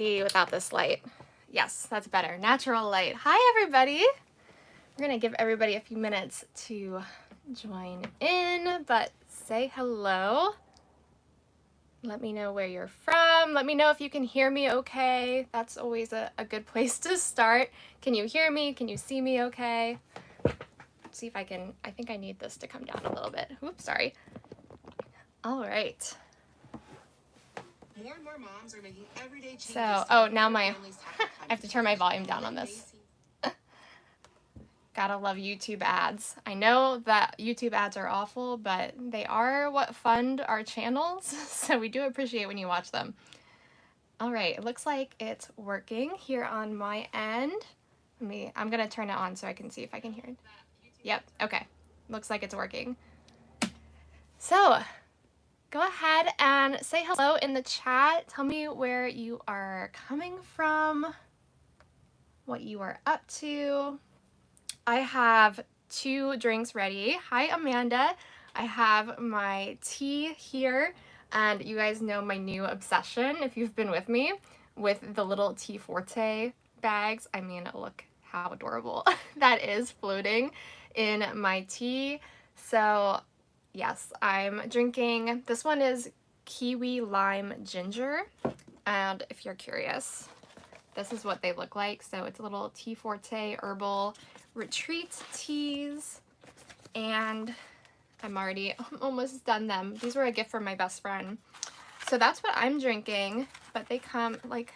without this light. Yes, that's better. Natural light. Hi, everybody. We're going to give everybody a few minutes to join in, but say hello. Let me know where you're from. Let me know if you can hear me okay. That's always a good place to start. Can you hear me? Can you see me okay? Let's see if I can. I think I need this to come down a little bit. Oops, sorry. All right. More and more moms are making everyday changes. So, oh, now I have to turn my volume down on this. Gotta love YouTube ads. I know that YouTube ads are awful, but they are what fund our channels, so we do appreciate when you watch them. All right, it looks like it's working here on my end. I'm gonna turn it on so I can see if I can hear it. Yep, okay. Looks like it's working. So, go ahead and say hello in the chat. Tell me where you are coming from, what you are up to. I have 2 drinks ready. Hi, Amanda. I have my tea here, and you guys know my new obsession, if you've been with me, with the little Tea Forte bags. I mean, look how adorable that is floating in my tea. So yes, I'm drinking, this one is kiwi lime ginger, and if you're curious, this is what they look like. So it's a little Tea Forte herbal retreat teas, and I'm almost done them. These were a gift from my best friend. So that's what I'm drinking, but they come, like,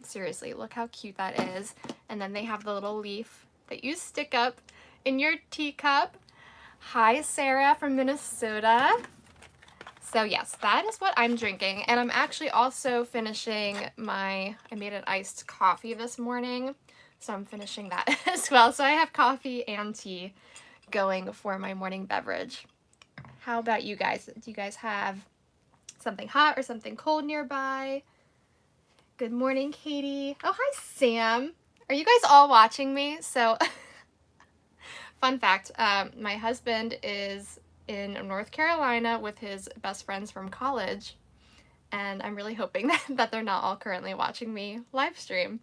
seriously, look how cute that is. And then they have the little leaf that you stick up in your teacup. Hi, Sarah from Minnesota. So yes, that is what I'm drinking. And I'm actually also finishing I made an iced coffee this morning. So I'm finishing that as well. So I have coffee and tea going for my morning beverage. How about you guys? Do you guys have something hot or something cold nearby? Good morning, Katie. Oh, hi, Sam. Are you guys all watching me? So, fun fact, my husband is in North Carolina with his best friends from college, and I'm really hoping that they're not all currently watching me live stream,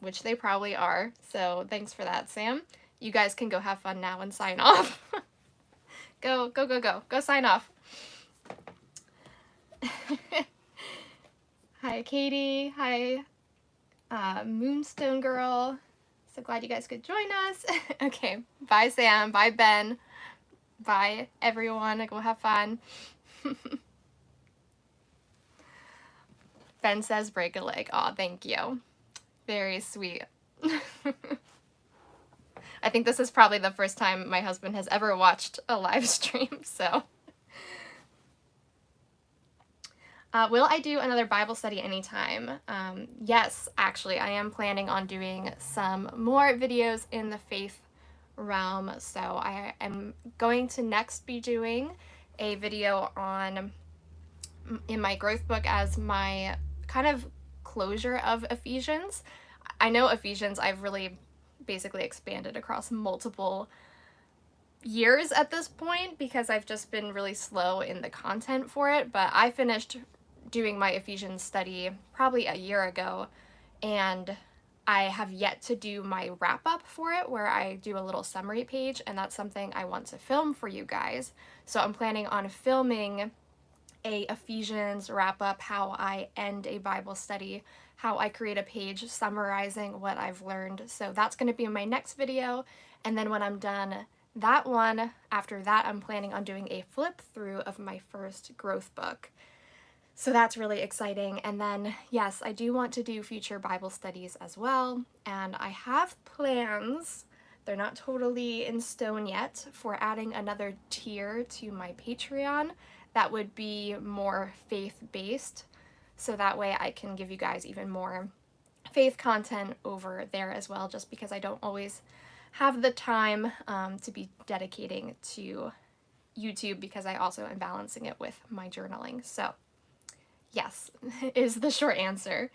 which they probably are. So thanks for that, Sam. You guys can go have fun now and sign off. Go sign off. Hi, Katie. Hi, Moonstone Girl. So glad you guys could join us. Okay, bye, Sam. Bye, Ben. Bye, everyone. Go have fun. Ben says break a leg. Aw, thank you. Very sweet. I think this is probably the first time my husband has ever watched a live stream, so. Will I do another Bible study anytime? Yes, actually, I am planning on doing some more videos in the faith realm. So I am going to next be doing a video in my growth book as my kind of closure of Ephesians. I know Ephesians I've really basically expanded across multiple years at this point because I've just been really slow in the content for it, but I finished doing my Ephesians study probably a year ago, and I have yet to do my wrap up for it where I do a little summary page, and that's something I want to film for you guys. So I'm planning on filming a Ephesians wrap up, how I end a Bible study, how I create a page summarizing what I've learned. So that's going to be my next video, and then when I'm done that one, after that I'm planning on doing a flip through of my first growth book. So that's really exciting. And then, yes, I do want to do future Bible studies as well. And I have plans, they're not totally in stone yet, for adding another tier to my Patreon that would be more faith-based. So that way I can give you guys even more faith content over there as well, just because I don't always have the time to be dedicating to YouTube, because I also am balancing it with my journaling. So yes, is the short answer.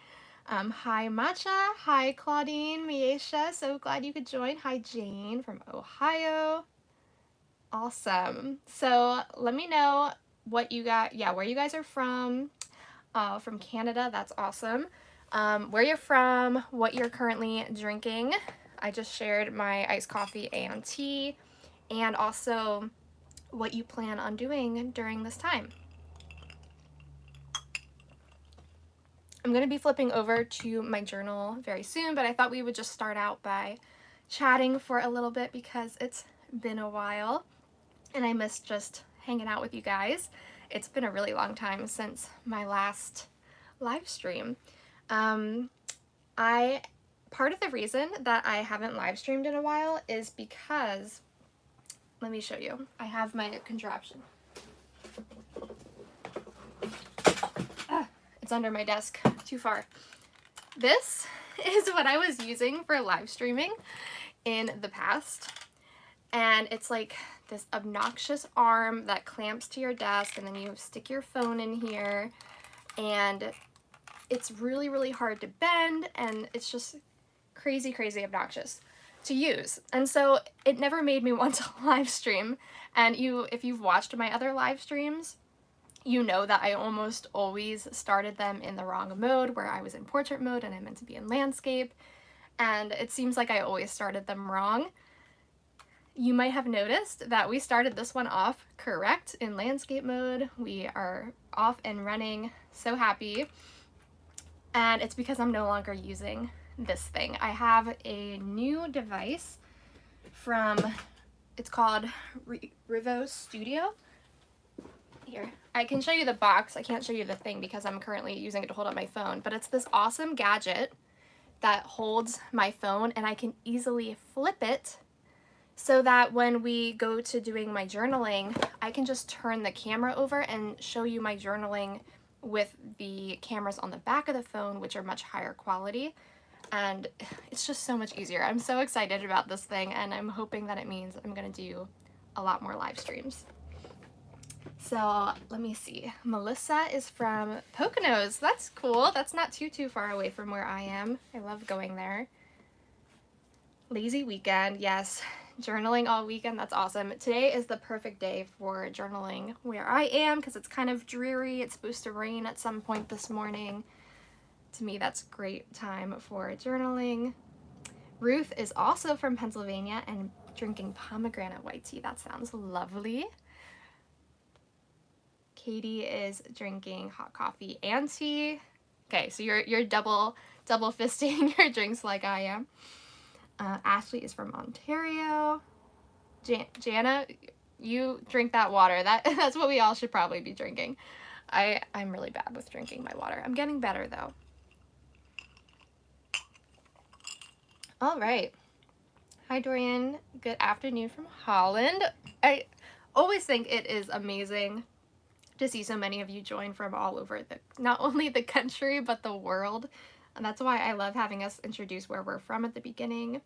Hi, Matcha. Hi, Claudine, Miesha. So glad you could join. Hi, Jane from Ohio. Awesome. So let me know what you got. Yeah, where you guys are from. From Canada. That's awesome. where you're from, what you're currently drinking. I just shared my iced coffee and tea, and also what you plan on doing during this time. I'm going to be flipping over to my journal very soon, but I thought we would just start out by chatting for a little bit because it's been a while and I miss just hanging out with you guys. It's been a really long time since my last live stream. Part of the reason that I haven't live streamed in a while is because, let me show you. I have my contraption. It's under my desk, too far. This is what I was using for live streaming in the past. And it's like this obnoxious arm that clamps to your desk, and then you stick your phone in here, and it's really, really hard to bend, and it's just crazy, crazy obnoxious to use. And so it never made me want to live stream. And if you've watched my other live streams, you know that I almost always started them in the wrong mode, where I was in portrait mode and I meant to be in landscape. And it seems like I always started them wrong. You might have noticed that we started this one off correct in landscape mode. We are off and running, so happy. And it's because I'm no longer using this thing. I have a new device it's called RivoStudio. Here, I can show you the box. I can't show you the thing because I'm currently using it to hold up my phone, but it's this awesome gadget that holds my phone, and I can easily flip it so that when we go to doing my journaling, I can just turn the camera over and show you my journaling with the cameras on the back of the phone, which are much higher quality. And it's just so much easier. I'm so excited about this thing, and I'm hoping that it means I'm gonna do a lot more live streams. So let me see. Melissa is from Poconos. That's cool. That's not too far away from where I am. I love going there. Lazy weekend. Yes. Journaling all weekend. That's awesome. Today is the perfect day for journaling where I am because it's kind of dreary. It's supposed to rain at some point this morning. To me, that's a great time for journaling. Ruth is also from Pennsylvania and drinking pomegranate white tea. That sounds lovely. Katie is drinking hot coffee and tea. Okay, so you're double fisting your drinks like I am. Ashley is from Ontario. Jana, you drink that water. That's what we all should probably be drinking. I'm really bad with drinking my water. I'm getting better though. All right. Hi Dorian. Good afternoon from Holland. I always think it is amazing to see so many of you join from all over not only the country but the world, and that's why I love having us introduce where we're from at the beginning.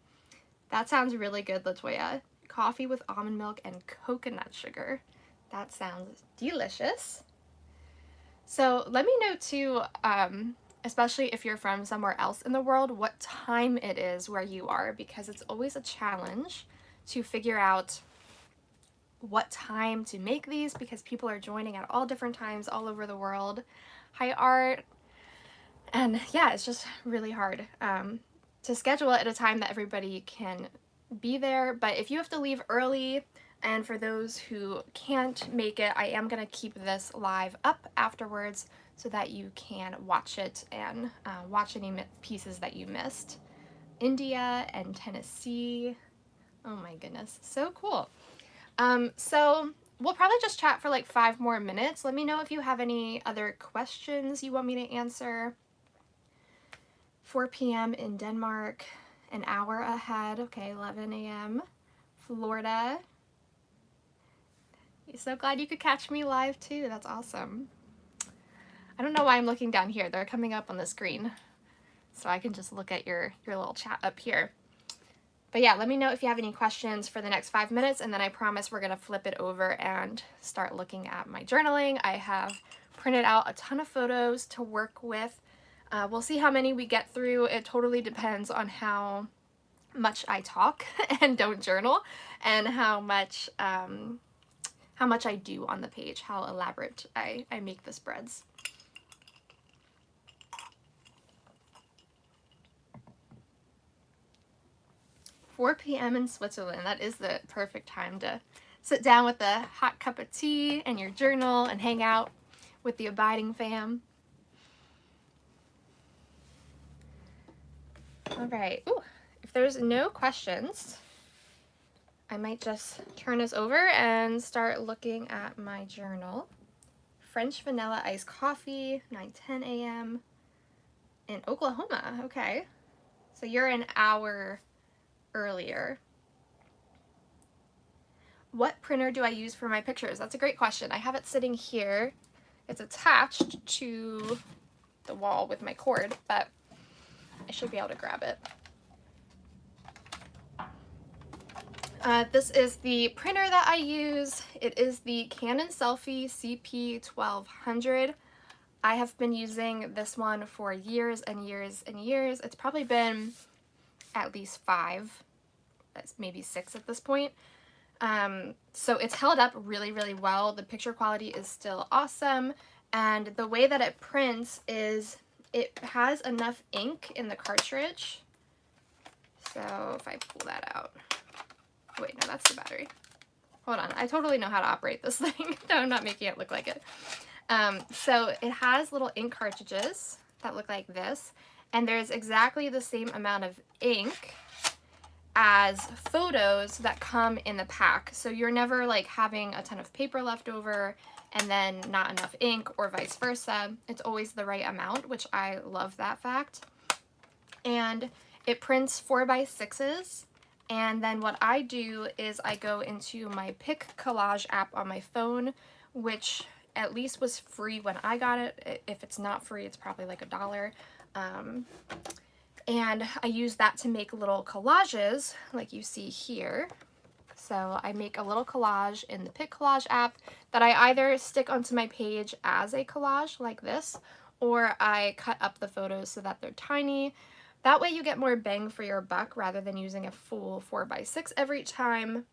That sounds really good, Latoya. Coffee with almond milk and coconut sugar. That sounds delicious. So let me know too, especially if you're from somewhere else in the world, what time it is where you are, because it's always a challenge to figure out what time to make these because people are joining at all different times all over the world. Hi Art. And yeah, it's just really hard to schedule it at a time that everybody can be there. But if you have to leave early, and for those who can't make it, I am going to keep this live up afterwards so that you can watch it and watch any pieces that you missed. India and Tennessee. Oh my goodness, so cool. So we'll probably just chat for like 5 more minutes. Let me know if you have any other questions you want me to answer. 4 p.m. in Denmark, an hour ahead. Okay, 11 a.m. Florida. So glad you could catch me live too. That's awesome. I don't know why I'm looking down here. They're coming up on the screen, so I can just look at your little chat up here. But yeah, let me know if you have any questions for the next 5 minutes, and then I promise we're going to flip it over and start looking at my journaling. I have printed out a ton of photos to work with. We'll see how many we get through. It totally depends on how much I talk and don't journal, and how much I do on the page, how elaborate I make the spreads. 4 p.m. in Switzerland. That is the perfect time to sit down with a hot cup of tea and your journal and hang out with the abiding fam. All right. Ooh, if there's no questions, I might just turn this over and start looking at my journal. French vanilla iced coffee, 9:10 a.m. in Oklahoma. Okay. So you're an hour earlier. What printer do I use for my pictures? That's a great question. I have it sitting here. It's attached to the wall with my cord, but I should be able to grab it. This is the printer that I use. It is the Canon Selphy CP1200. I have been using this one for years and years and years. It's probably been at least 5, maybe 6 at this point. So it's held up really, really well. The picture quality is still awesome. And the way that it prints is it has enough ink in the cartridge. So if I pull that out, wait, no, that's the battery. Hold on, I totally know how to operate this thing. No, I'm not making it look like it. So it has little ink cartridges that look like this, and there's exactly the same amount of ink as photos that come in the pack. So you're never like having a ton of paper left over and then not enough ink, or vice versa. It's always the right amount, which I love that fact. And it prints 4x6s. And then what I do is I go into my Pic Collage app on my phone, which at least was free when I got it. If it's not free, it's probably like $1. And I use that to make little collages like you see here. So I make a little collage in the Pic Collage app that I either stick onto my page as a collage like this, or I cut up the photos so that they're tiny. That way you get more bang for your buck rather than using a full 4x6 every time.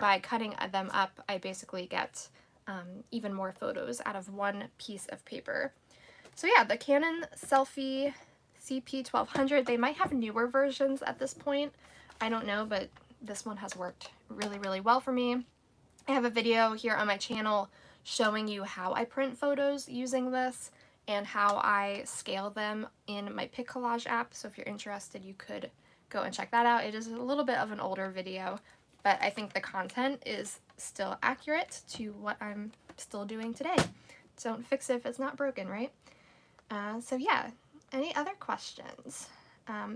By cutting them up, I basically get even more photos out of one piece of paper. So yeah, the Canon Selphy CP1200, they might have newer versions at this point. I don't know, but this one has worked really, really well for me. I have a video here on my channel showing you how I print photos using this and how I scale them in my Pic Collage app. So if you're interested, you could go and check that out. It is a little bit of an older video, but I think the content is still accurate to what I'm still doing today. Don't fix it if it's not broken, right? So yeah, any other questions?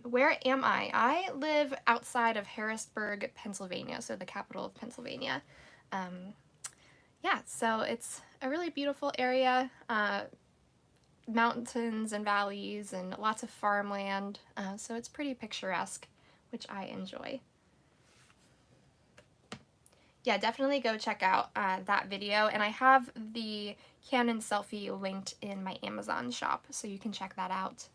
Where am I? I live outside of Harrisburg, Pennsylvania, so the capital of Pennsylvania. Yeah, so it's a really beautiful area. Mountains and valleys and lots of farmland, so it's pretty picturesque, which I enjoy. Yeah, definitely go check out that video, and I have the Canon Selphy linked in my Amazon shop, so you can check that out,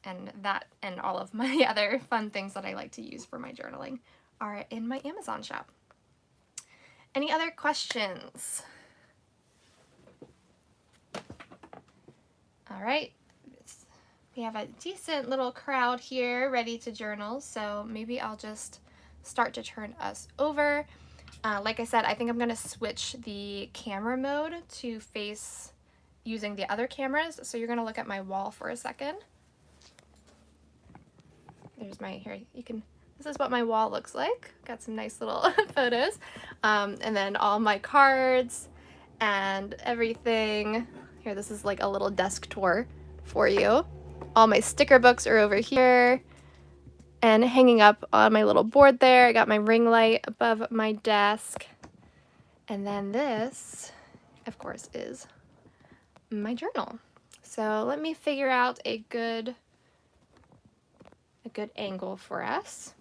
and that and all of my other fun things that I like to use for my journaling are in my Amazon shop. Any other questions? All right, we have a decent little crowd here ready to journal, so maybe I'll just start to turn us over. Like I said, I think I'm going to switch the camera mode to face using the other cameras, so you're going to look at my wall for a second. There's my, here, you can, this is what my wall looks like. Got some nice little photos, and then all my cards and everything. Here, this is like a little desk tour for you. All my sticker books are over here and hanging up on my little board there. I got my ring light above my desk. And then this, of course, is my journal. So let me figure out a good angle for us.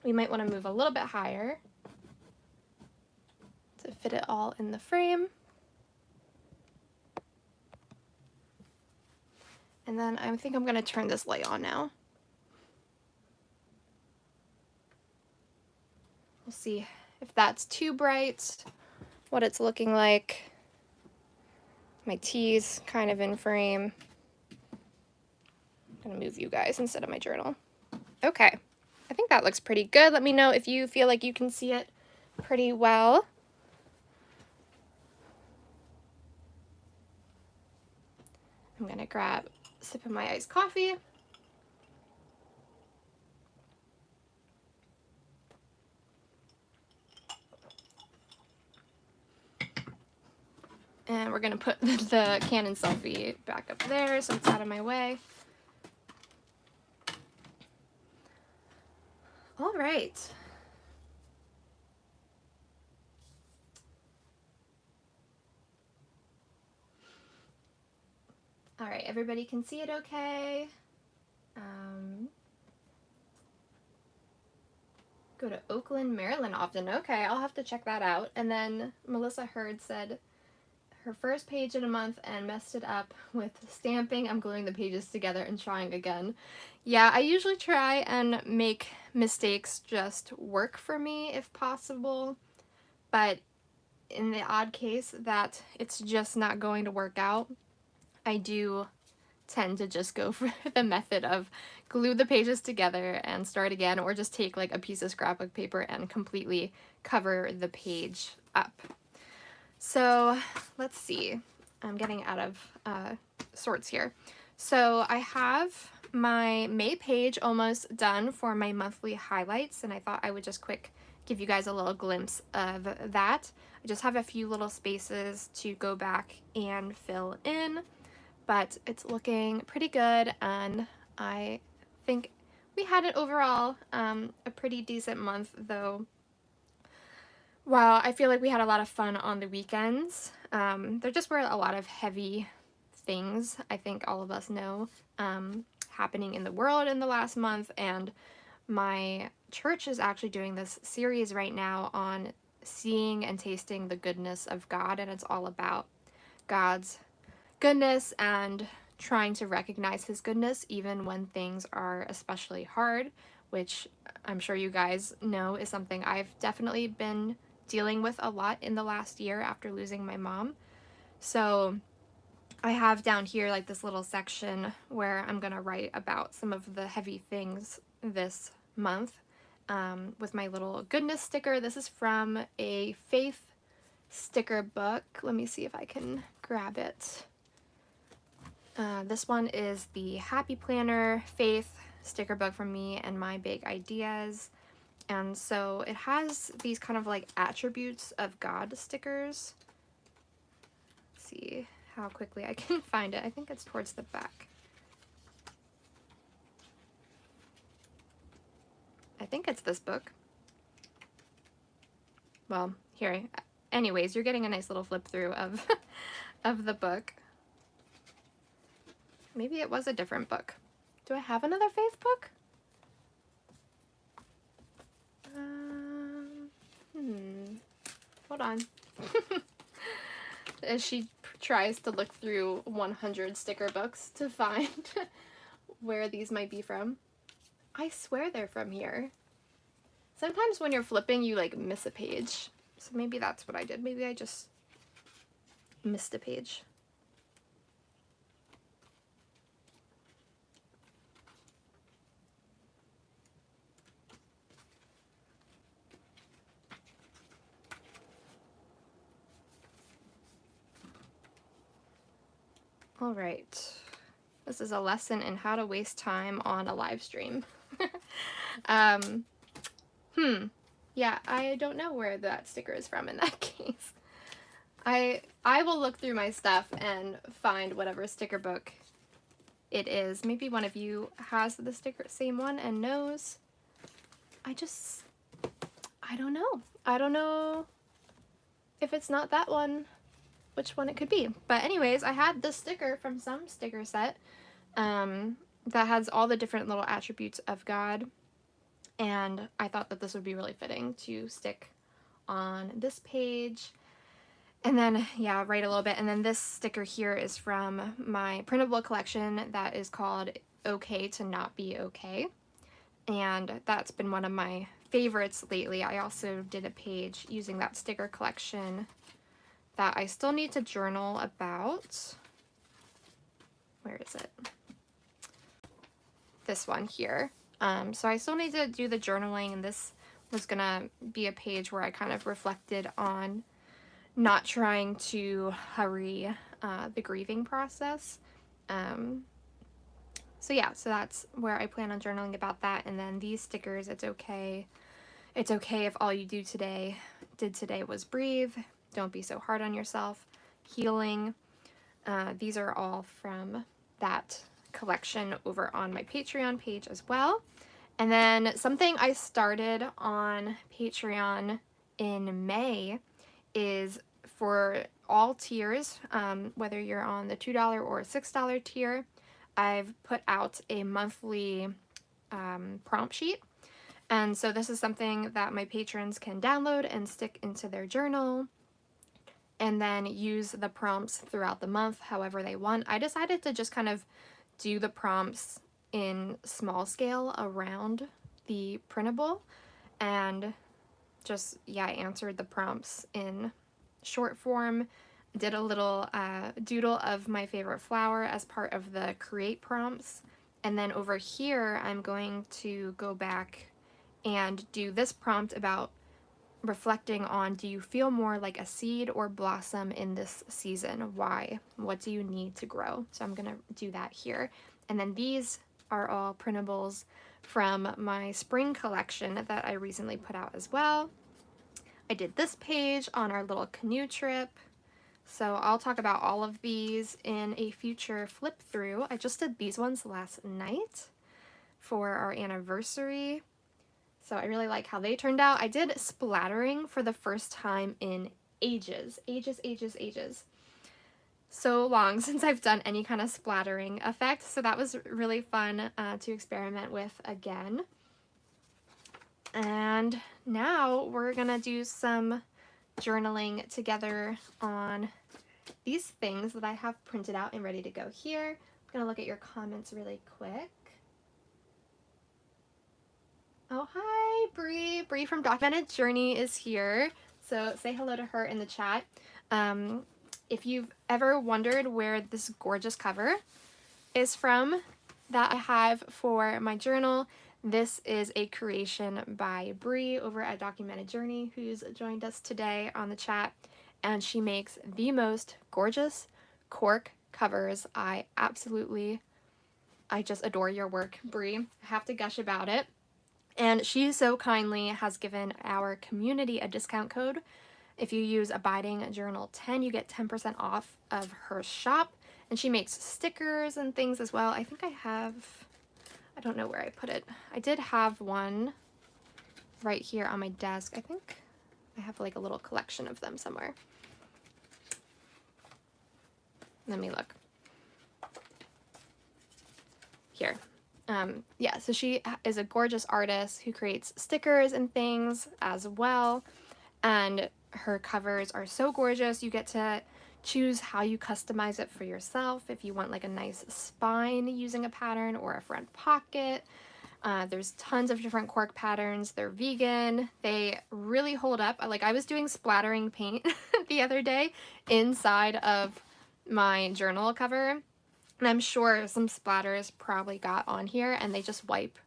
We might want to move a little bit higher to fit it all in the frame. And then I think I'm going to turn this light on now. We'll see if that's too bright, what it's looking like. My tea's kind of in frame. I'm going to move you guys instead of my journal. Okay, I think that looks pretty good. Let me know if you feel like you can see it pretty well. I'm gonna grab a sip of my iced coffee. And we're gonna put the Canon selfie back up there so it's out of my way. All right. All right, everybody can see it okay. Go to Oakland, Maryland often. Okay, I'll have to check that out. And then Melissa Hurd said her first page in a month and messed it up with stamping. I'm gluing the pages together and trying again. Yeah, I usually try and make mistakes just work for me if possible, but in the odd case that it's just not going to work out, I do tend to just go for the method of glue the pages together and start again, or just take like a piece of scrapbook paper and completely cover the page up. So let's see, I'm getting out of sorts here. So I have my May page almost done for my monthly highlights, and I thought I would just quick give you guys a little glimpse of that. I just have a few little spaces to go back and fill in, but it's looking pretty good, and I think we had it overall a pretty decent month, though. While I feel like we had a lot of fun on the weekends, there just were a lot of heavy things, I think all of us know, happening in the world in the last month, and my church is actually doing this series right now on seeing and tasting the goodness of God, and it's all about God's goodness and trying to recognize his goodness even when things are especially hard, which I'm sure you guys know is something I've definitely been dealing with a lot in the last year after losing my mom. So I have down here like this little section where I'm gonna write about some of the heavy things this month with my little goodness sticker. This is from a faith sticker book. Let me see if I can grab it. This one is the Happy Planner Faith sticker book from me and my big ideas. And so it has these kind of like attributes of God stickers. Let's see how quickly I can find it. I think it's towards the back. I think it's this book. Well, here. Anyways, you're getting a nice little flip through of of the book. Maybe it was a different book. Do I have another faith book? Hold on. As she tries to look through 100 sticker books to find where these might be from. I swear they're from here. Sometimes when you're flipping, you like miss a page. So maybe that's what I did. Maybe I just missed a page. All right. This is a lesson in how to waste time on a live stream. Yeah, I don't know where that sticker is from in that case. I will look through my stuff and find whatever sticker book it is. Maybe one of you has the sticker, same one, and knows. I don't know. I don't know if it's not that one, which one it could be. But anyways, I had this sticker from some sticker set that has all the different little attributes of God, and I thought that this would be really fitting to stick on this page. And then, yeah, write a little bit. And then this sticker here is from my printable collection that is called Okay to Not Be Okay. And that's been one of my favorites lately. I also did a page using that sticker collection that I still need to journal about. Where is it? This one here. So I still need to do the journaling, and this was gonna be a page where I kind of reflected on not trying to hurry the grieving process. So yeah, so that's where I plan on journaling about that. And then these stickers, it's okay. It's okay if all you did today was breathe. Don't be so hard on yourself. Healing. These are all from that collection over on my Patreon page as well. And then something I started on Patreon in May is for all tiers, whether you're on the $2 or $6 tier, I've put out a monthly prompt sheet. And so this is something that my patrons can download and stick into their journal and then use the prompts throughout the month however they want. I decided to just kind of do the prompts in small scale around the printable and just, yeah, I answered the prompts in short form, did a little doodle of my favorite flower as part of the create prompts. And then over here, I'm going to go back and do this prompt about reflecting on, do you feel more like a seed or blossom in this season? Why? What do you need to grow? So I'm gonna do that here. And then these are all printables from my spring collection that I recently put out as well. I did this page on our little canoe trip. So I'll talk about all of these in a future flip through. I just did these ones last night for our anniversary. So I really like how they turned out. I did splattering for the first time in ages. So long since I've done any kind of splattering effect. So that was really fun to experiment with again. And now we're gonna do some journaling together on these things that I have printed out and ready to go here. I'm gonna look at your comments really quick. Oh, hi, Bree. Bree from Documented Journey is here. So say hello to her in the chat. If you've ever wondered where this gorgeous cover is from that I have for my journal, this is a creation by Bree over at Documented Journey, who's joined us today on the chat. And she makes the most gorgeous cork covers. I just adore your work, Bree. I have to gush about it. And she so kindly has given our community a discount code. If you use Abiding Journal 10, you get 10% off of her shop. And she makes stickers and things as well. I think I don't know where I put it. I did have one right here on my desk. I think I have like a little collection of them somewhere. Let me look. Here. Yeah, so she is a gorgeous artist who creates stickers and things as well. And her covers are so gorgeous. You get to choose how you customize it for yourself. If you want like a nice spine using a pattern or a front pocket. There's tons of different cork patterns. They're vegan. They really hold up. Like I was doing splattering paint the other day inside of my journal cover. And I'm sure some splatters probably got on here and they just wipe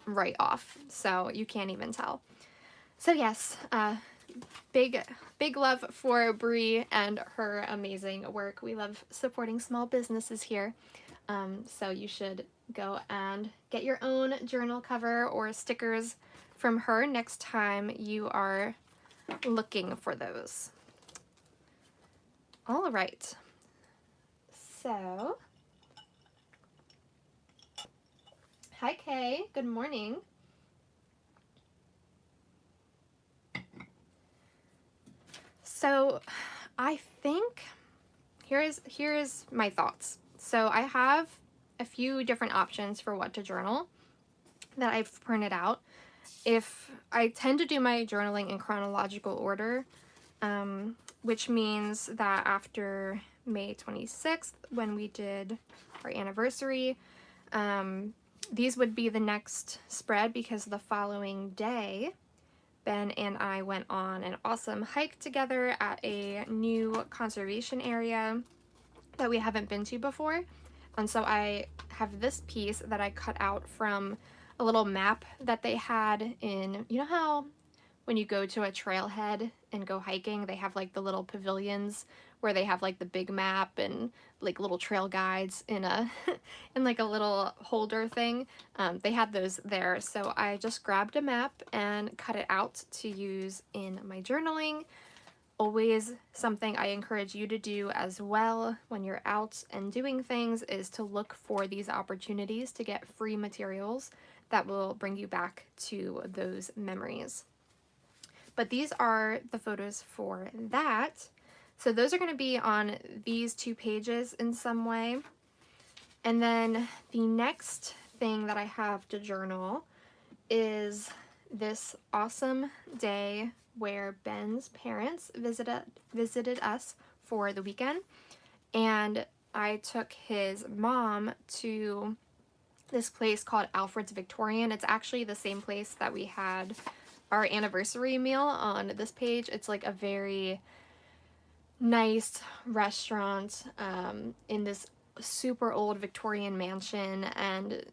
right off. So you can't even tell. So yes, big love for Bree and her amazing work. We love supporting small businesses here. So you should go and get your own journal cover or stickers from her next time you are looking for those. All right. So, hi Kay, good morning. So I think here is my thoughts. So I have a few different options for what to journal that I've printed out. If I tend to do my journaling in chronological order, which means that after May 26th, when we did our anniversary, these would be the next spread because the following day, Ben and I went on an awesome hike together at a new conservation area that we haven't been to before. And so I have this piece that I cut out from a little map that they had in, you know how when you go to a trailhead and go hiking, they have like the little pavilions where they have like the big map and like little trail guides in a in like a little holder thing. They had those there, so I just grabbed a map and cut it out to use in my journaling. Always something I encourage you to do as well when you're out and doing things is to look for these opportunities to get free materials that will bring you back to those memories. But these are the photos for that. So those are going to be on these 2 pages in some way. And then the next thing that I have to journal is this awesome day where Ben's parents visited us for the weekend. And I took his mom to this place called Alfred's Victorian. It's actually the same place that we had our anniversary meal on this page. It's like a very nice restaurant in this super old Victorian mansion, and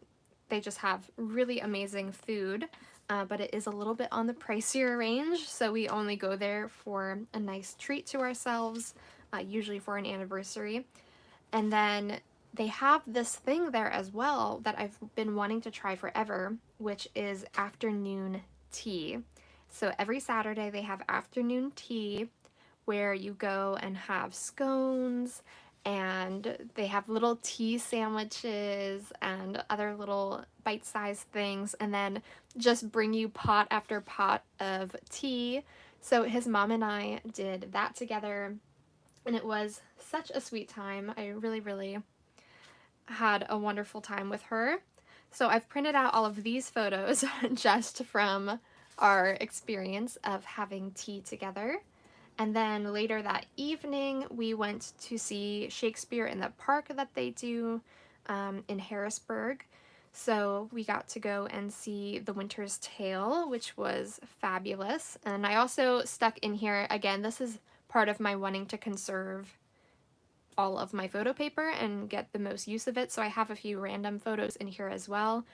they just have really amazing food, but it is a little bit on the pricier range, so we only go there for a nice treat to ourselves, usually for an anniversary. And then they have this thing there as well that I've been wanting to try forever, which is afternoon tea. So every Saturday they have afternoon tea where you go and have scones, and they have little tea sandwiches and other little bite-sized things, and then just bring you pot after pot of tea. So his mom and I did that together, and it was such a sweet time. I really, really had a wonderful time with her. So I've printed out all of these photos just from our experience of having tea together. And then later that evening, we went to see Shakespeare in the park that they do in Harrisburg. So we got to go and see The Winter's Tale, which was fabulous. And I also stuck in here, again, this is part of my wanting to conserve all of my photo paper and get the most use of it. So I have a few random photos in here as well.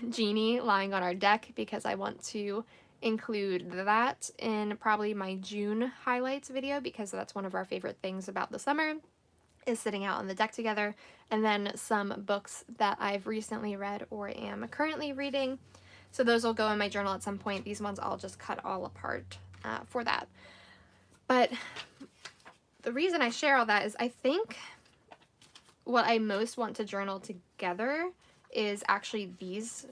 Jeannie lying on our deck, because I want to include that in probably my June highlights video, because that's one of our favorite things about the summer, is sitting out on the deck together. And then some books that I've recently read or am currently reading. So those will go in my journal at some point. These ones I'll just cut all apart for that. But the reason I share all that is I think what I most want to journal together is actually these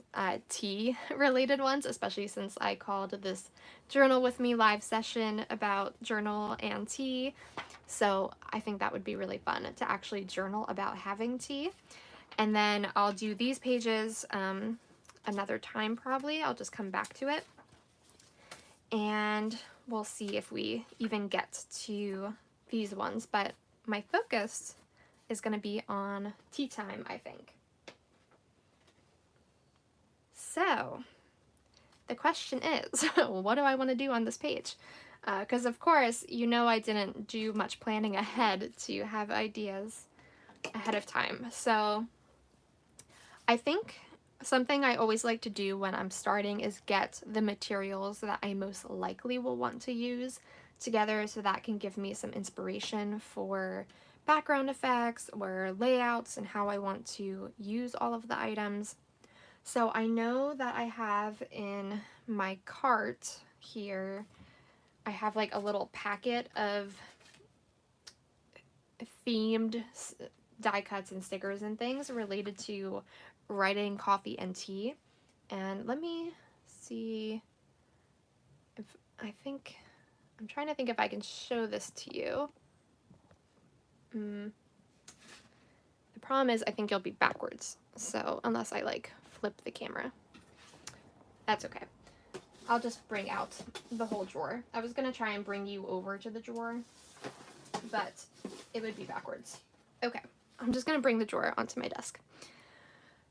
tea related ones, especially since I called this Journal With Me live session about journal and tea. So I think that would be really fun to actually journal about having tea. And then I'll do these pages another time probably. I'll just come back to it. And we'll see if we even get to these ones. But my focus is going to be on tea time, I think. So the question is, what do I want to do on this page? Because of course, you know I didn't do much planning ahead to have ideas ahead of time. So I think something I always like to do when I'm starting is get the materials that I most likely will want to use together, so that can give me some inspiration for background effects or layouts and how I want to use all of the items. So I know that I have in my cart here, I have like a little packet of themed die cuts and stickers and things related to writing, coffee, and tea. And let me see if I'm trying to think if I can show this to you. The problem is I think you'll be backwards. So unless I like flip the camera, that's okay. I'll just bring out the whole drawer. I was gonna try and bring you over to the drawer, but it would be backwards. Okay, I'm just gonna bring the drawer onto my desk.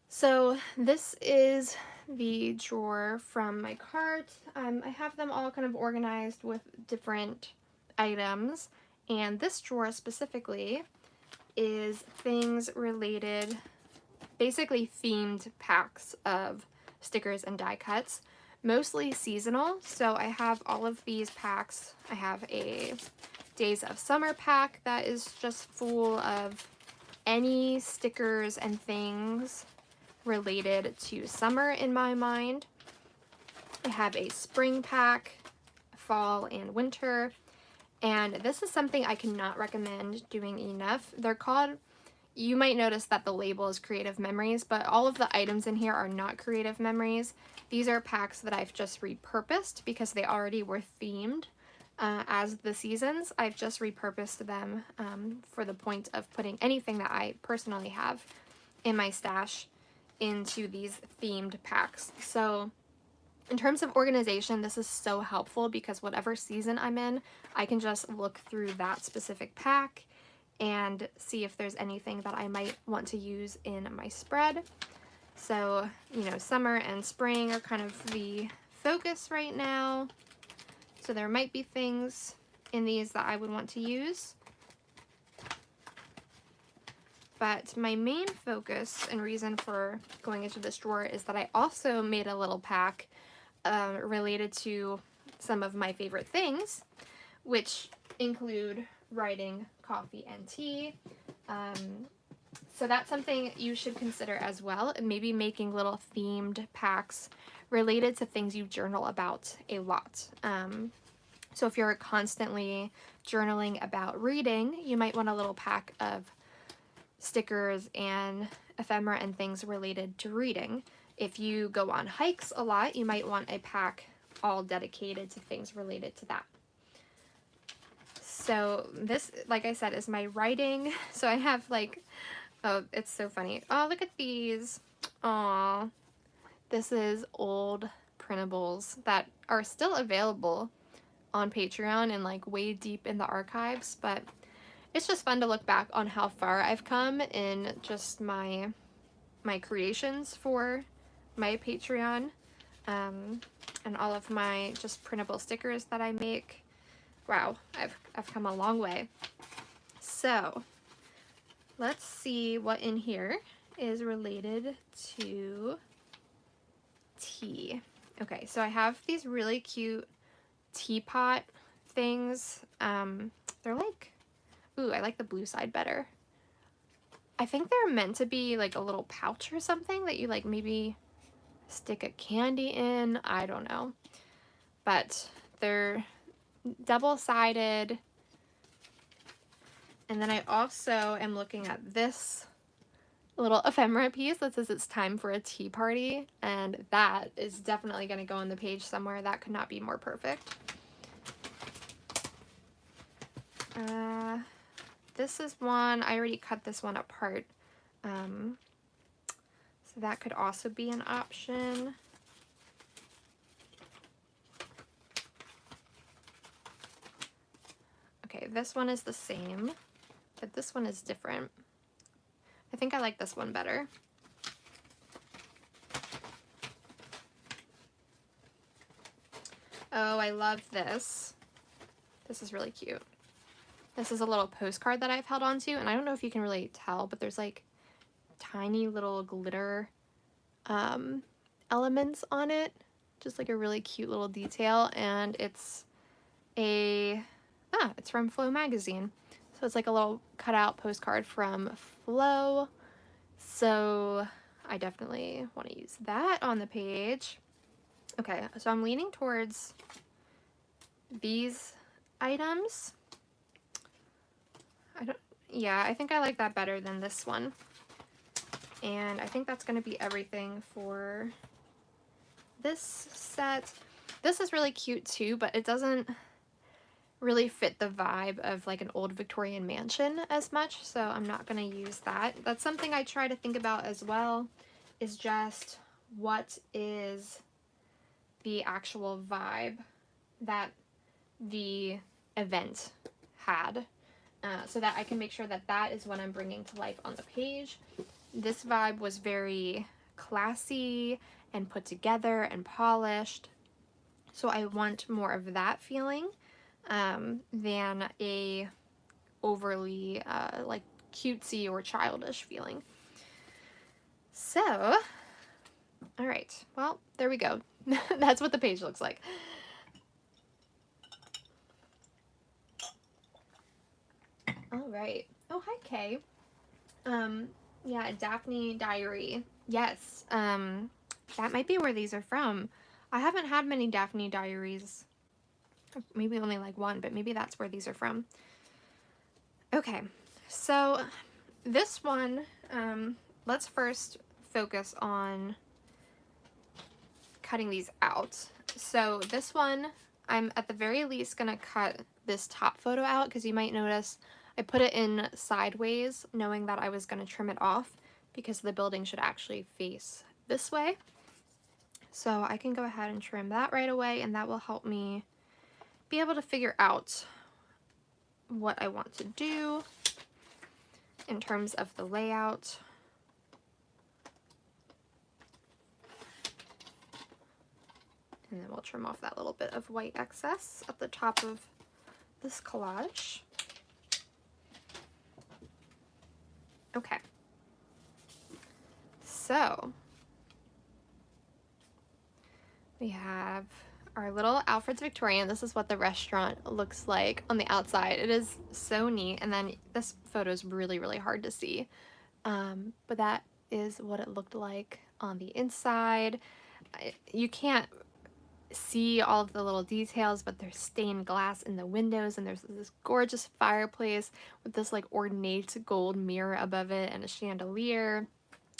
So this is the drawer from my cart. I have them all kind of organized with different items, and this drawer specifically is things related basically themed packs of stickers and die cuts, mostly seasonal. So I have all of these packs. I have a Days of Summer pack that is just full of any stickers and things related to summer in my mind. I have a spring pack, fall and winter, and this is something I cannot recommend doing enough. They're called, you might notice that the label is Creative Memories, but all of the items in here are not Creative Memories. These are packs that I've just repurposed because they already were themed as the seasons. I've just repurposed them for the point of putting anything that I personally have in my stash into these themed packs. So in terms of organization, this is so helpful because whatever season I'm in, I can just look through that specific pack and see if there's anything that I might want to use in my spread. So, you know, summer and spring are kind of the focus right now. So there might be things in these that I would want to use. But my main focus and reason for going into this drawer is that I also made a little pack related to some of my favorite things, which include writing, coffee, and tea. So that's something you should consider as well, and maybe making little themed packs related to things you journal about a lot. So if you're constantly journaling about reading, you might want a little pack of stickers and ephemera and things related to reading. If you go on hikes a lot, you might want a pack all dedicated to things related to that. So this, like I said, is my writing. So I have like, oh, it's so funny. Oh, look at these. Aw. This is old printables that are still available on Patreon and like way deep in the archives, but it's just fun to look back on how far I've come in just my creations for my Patreon, and all of my just printable stickers that I make. Wow, I've come a long way. So let's see what in here is related to tea. Okay, so I have these really cute teapot things. They're like, ooh, I like the blue side better. I think they're meant to be like a little pouch or something that you like maybe stick a candy in. I don't know. But they're double-sided. And then I also am looking at this little ephemera piece that says it's time for a tea party. And that is definitely going to go on the page somewhere. That could not be more perfect. This is one, I already cut this one apart. So that could also be an option. Okay, this one is the same, but this one is different. I think I like this one better. Oh, I love this. This is really cute. This is a little postcard that I've held on to, and I don't know if you can really tell, but there's like tiny little glitter elements on it. Just like a really cute little detail, and it's it's from Flow magazine. So it's like a little cutout postcard from Flow. So I definitely want to use that on the page. Okay, so I'm leaning towards these items. I think I like that better than this one. And I think that's going to be everything for this set. This is really cute too, but it doesn't really fit the vibe of like an old Victorian mansion as much, so I'm not going to use that. That's something I try to think about as well, is just what is the actual vibe that the event had, so that I can make sure that that is what I'm bringing to life on the page. This vibe was very classy and put together and polished, so I want more of that feeling than a overly like cutesy or childish feeling. all right, well, there we go. That's what the page looks like. All right. Oh, hi, Kay. Yeah, Daphne Diary. Yes, that might be where these are from. I haven't had many Daphne Diaries. Maybe only like one, but maybe that's where these are from. Okay, so this one, let's first focus on cutting these out. So this one, I'm at the very least gonna cut this top photo out because you might notice I put it in sideways knowing that I was gonna trim it off because the building should actually face this way. So I can go ahead and trim that right away, and that will help me be able to figure out what I want to do in terms of the layout. And then we'll trim off that little bit of white excess at the top of this collage. Okay. So we have our little Alfred's Victorian. This is what the restaurant looks like on the outside. It is so neat. And then this photo is really, really hard to see. But that is what it looked like on the inside. You can't see all of the little details, but there's stained glass in the windows, and there's this gorgeous fireplace with this like ornate gold mirror above it and a chandelier.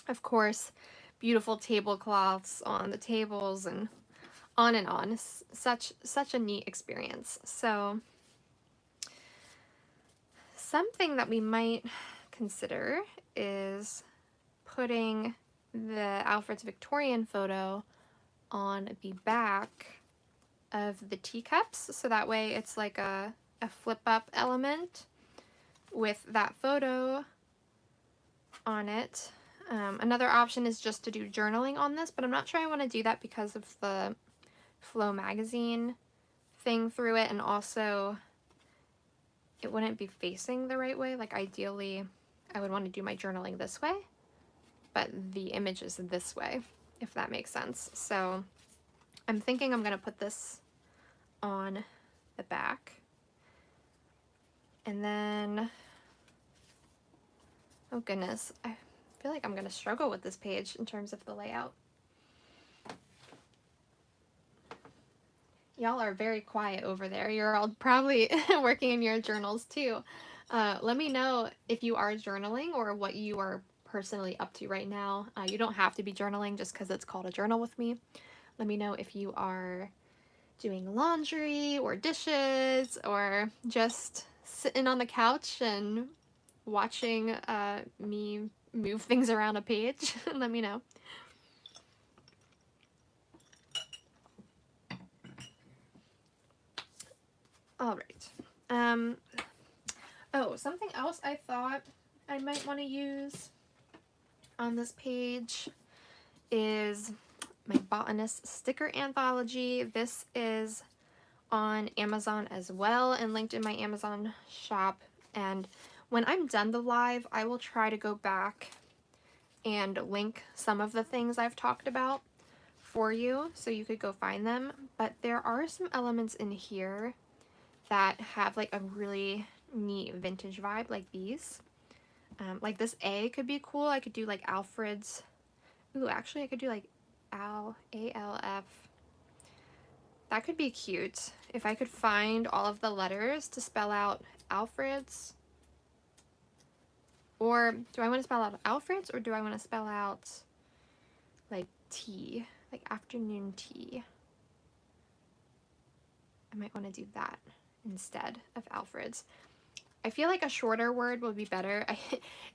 Of course, beautiful tablecloths on the tables and on and on. Such a neat experience. So something that we might consider is putting the Alfred's Victorian photo on the back of the teacups, so that way it's like a flip up element with that photo on it. Another option is just to do journaling on this, but I'm not sure I want to do that because of the Flow magazine thing through it, and also it wouldn't be facing the right way. Like ideally I would want to do my journaling this way, but the image is this way, if that makes sense. So I'm thinking I'm going to put this on the back. And then, oh goodness, I feel like I'm going to struggle with this page in terms of the layout. Y'all are very quiet over there. You're all probably working in your journals too. Let me know if you are journaling or what you are personally up to right now. You don't have to be journaling just because it's called a journal with me. Let me know if you are doing laundry or dishes or just sitting on the couch and watching me move things around a page. Let me know. All right. Oh, something else I thought I might want to use on this page is my botanist sticker anthology. This is on Amazon as well and linked in my Amazon shop. And when I'm done the live, I will try to go back and link some of the things I've talked about for you so you could go find them. But there are some elements in here that have like a really neat vintage vibe, like these. Like this A could be cool. I could do like Alfred's. Ooh, actually I could do like ALF. That could be cute if I could find all of the letters to spell out Alfred's. Or do I want to spell out Alfred's, or do I want to spell out like tea, like afternoon tea? I might want to do that instead of Alfred's. I feel like a shorter word will be better.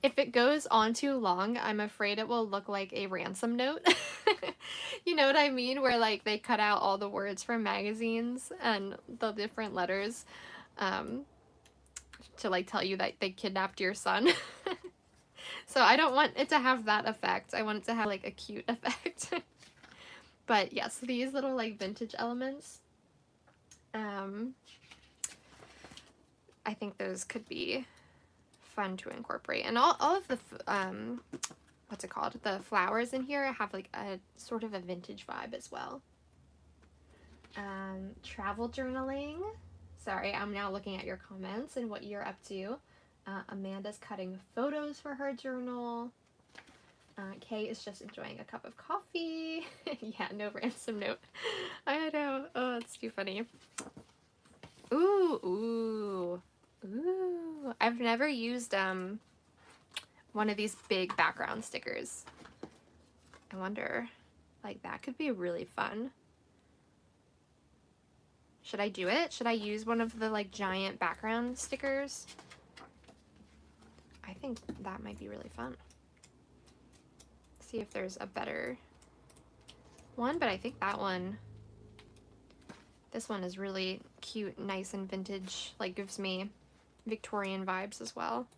If it goes on too long, I'm afraid it will look like a ransom note. You know what I mean? Where like they cut out all the words from magazines and the different letters to like tell you that they kidnapped your son. So I don't want it to have that effect. I want it to have like a cute effect. But yes, these little like vintage elements, I think those could be fun to incorporate. And all of the what's it called? The flowers in here have like a sort of a vintage vibe as well. Travel journaling. Sorry, I'm now looking at your comments and what you're up to. Amanda's cutting photos for her journal. Kay is just enjoying a cup of coffee. Yeah, no ransom note. I know. Oh, it's too funny. Ooh, ooh, ooh. I've never used one of these big background stickers. I wonder, like, that could be really fun. Should I do it? Should I use one of the like giant background stickers? I think that might be really fun. See if there's a better one, but I think that one, this one is really cute, nice and vintage, like gives me Victorian vibes as well.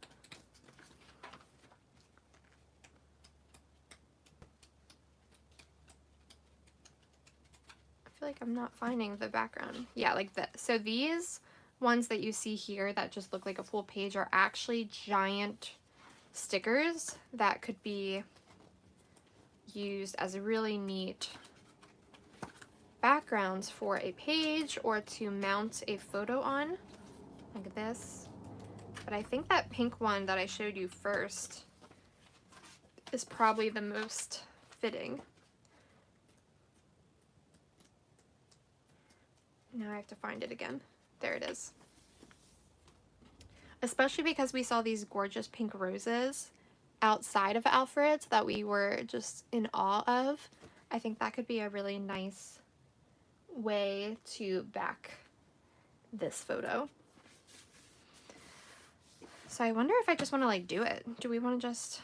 I feel like I'm not finding the background. Yeah, like this. So these ones that you see here that just look like a full page are actually giant stickers that could be used as really neat backgrounds for a page or to mount a photo on, like this. But I think that pink one that I showed you first is probably the most fitting. Now I have to find it again. There it is. Especially because we saw these gorgeous pink roses outside of Alfred's that we were just in awe of. I think that could be a really nice way to back this photo. So I wonder if I just want to like do it. Do we want to just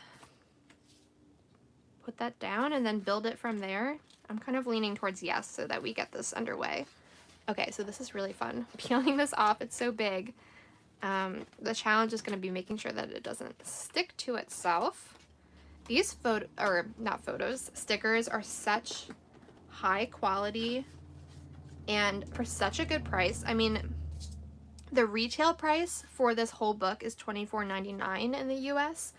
put that down and then build it from there? I'm kind of leaning towards yes so that we get this underway. Okay, so this is really fun. Peeling this off, it's so big. The challenge is going to be making sure that it doesn't stick to itself. These stickers are such high quality and for such a good price. I mean, the retail price for this whole book is $24.99 in the US,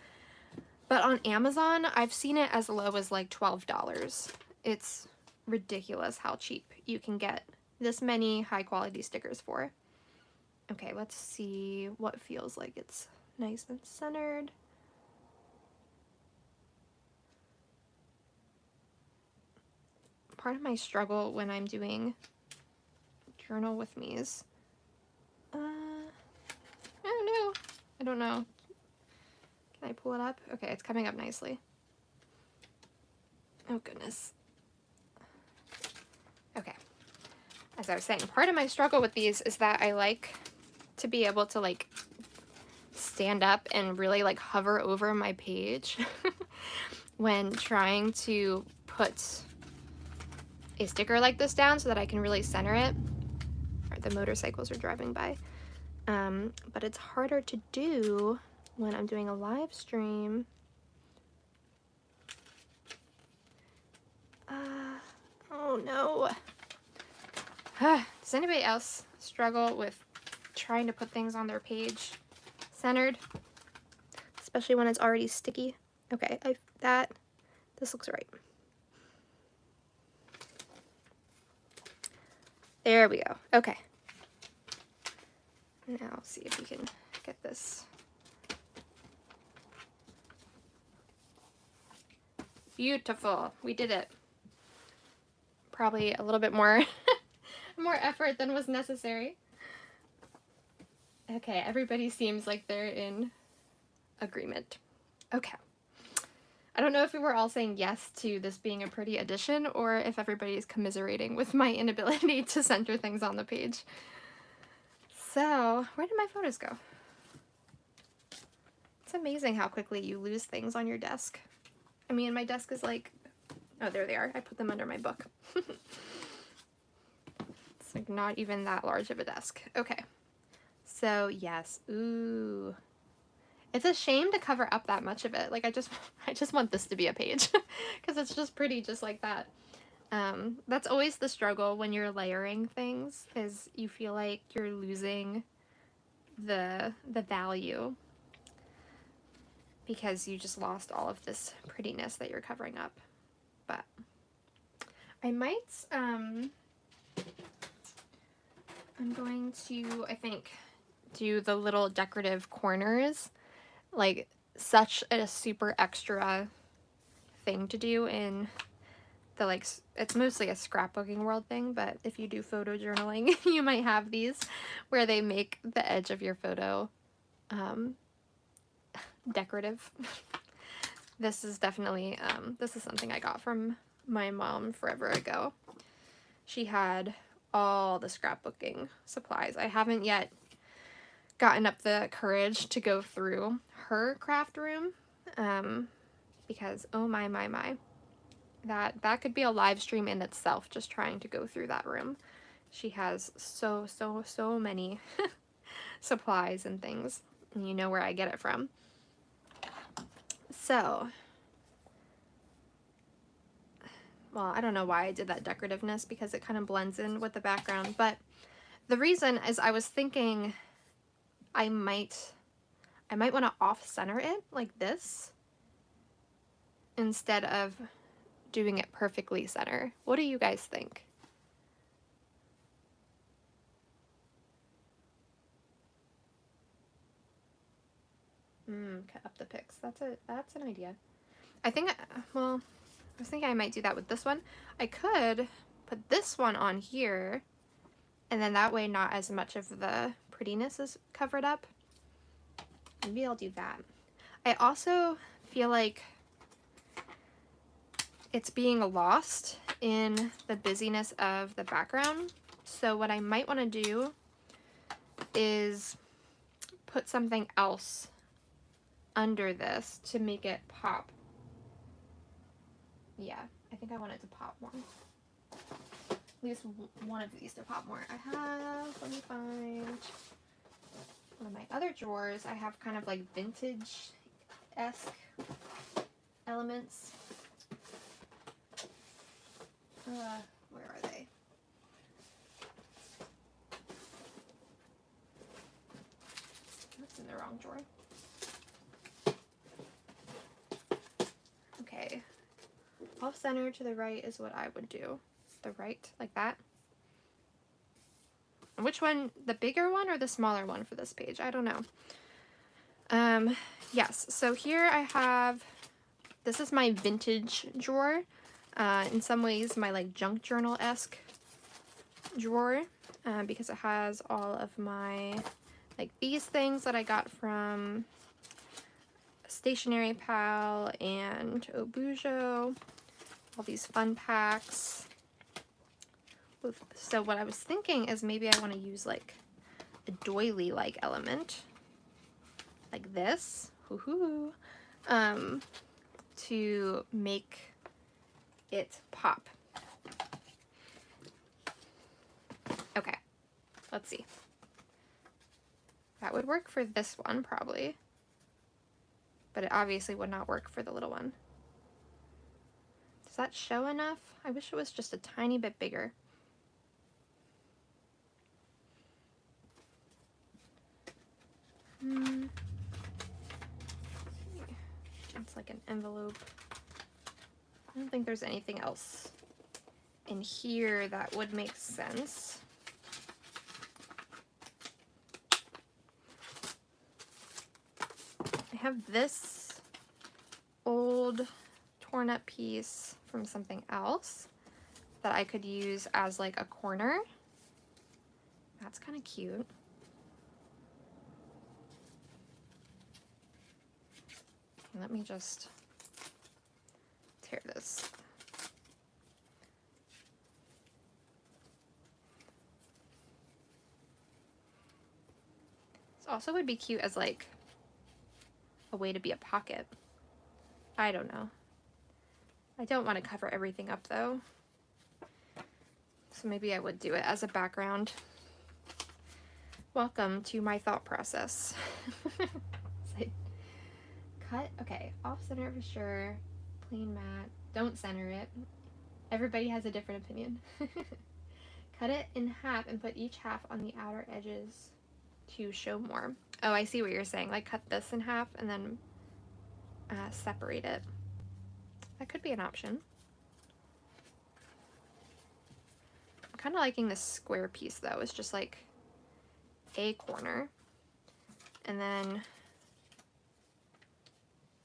but on Amazon, I've seen it as low as like $12. It's ridiculous how cheap you can get this many high quality stickers for. Okay, let's see what feels like it's nice and centered. Part of my struggle when I'm doing journal with me's, I don't know. Can I pull it up? Okay, it's coming up nicely. Oh goodness. Okay. As I was saying, part of my struggle with these is that I like to be able to like stand up and really like hover over my page when trying to put a sticker like this down so that I can really center it. The motorcycles are driving by. But it's harder to do when I'm doing a live stream. Oh no. Does anybody else struggle with trying to put things on their page centered? Especially when it's already sticky. Okay, this looks right. There we go. Okay. Now see if we can get this. Beautiful. We did it. Probably a little bit more more effort than was necessary. Okay, everybody seems like they're in agreement. Okay. I don't know if we were all saying yes to this being a pretty addition or if everybody's commiserating with my inability to center things on the page. So, where did my photos go? It's amazing how quickly you lose things on your desk. I mean, my desk is like, oh, there they are. I put them under my book. It's like not even that large of a desk. Okay. So, yes. Ooh. It's a shame to cover up that much of it. Like, I just want this to be a page because it's just pretty just like that. That's always the struggle when you're layering things, is you feel like you're losing the value. because you just lost all of this prettiness that you're covering up. But I might, I'm going to, I think, do the little decorative corners, like such a super extra thing to do in the, like, it's mostly a scrapbooking world thing, but if you do photo journaling, you might have these where they make the edge of your photo decorative. This is definitely, this is something I got from my mom forever ago. She had all the scrapbooking supplies. I haven't yet gotten up the courage to go through her craft room, because oh my, that could be a live stream in itself, just trying to go through that room. She has so many supplies and things, and you know where I get it from. So, well, I don't know why I did that decorativeness, because it kind of blends in with the background, but the reason is I was thinking I might want to off-center it like this instead of doing it perfectly center. What do you guys think? Cut up the pics. That's an idea. I think, well, I was thinking I might do that with this one. I could put this one on here, and then that way not as much of the prettiness is covered up. Maybe I'll do that. I also feel like it's being lost in the busyness of the background. So what I might want to do is put something else under this to make it pop. Yeah, I think I want it to pop more. At least one of these to pop more. I have, let me find one of my other drawers. I have kind of like vintage-esque elements. Where are they? That's in the wrong drawer. Okay. Off center to the right is what I would do. The right, like that. Which one, the bigger one or the smaller one for this page? I don't know. Yes, so here I have, this is my vintage drawer. In some ways my like junk journal-esque drawer, because it has all of my, like these things that I got from Stationery Pal and Obujo, all these fun packs. So what I was thinking is maybe I want to use like a doily-like element, like this, to make it pop. Okay, let's see. That would work for this one probably, but it obviously would not work for the little one. Does that show enough? I wish it was just a tiny bit bigger. It's like an envelope. I don't think there's anything else in here that would make sense. I have this old torn up piece from something else that I could use as like a corner. That's kind of cute. Let me just tear this. This also would be cute as like a way to be a pocket. I don't know. I don't want to cover everything up though. So maybe I would do it as a background. Welcome to my thought process. Cut, okay, off center for sure, plain matte, don't center it. Everybody has a different opinion. Cut it in half and put each half on the outer edges to show more. Oh, I see what you're saying, like cut this in half and then separate it. That could be an option. I'm kind of liking this square piece though. It's just like a corner. And then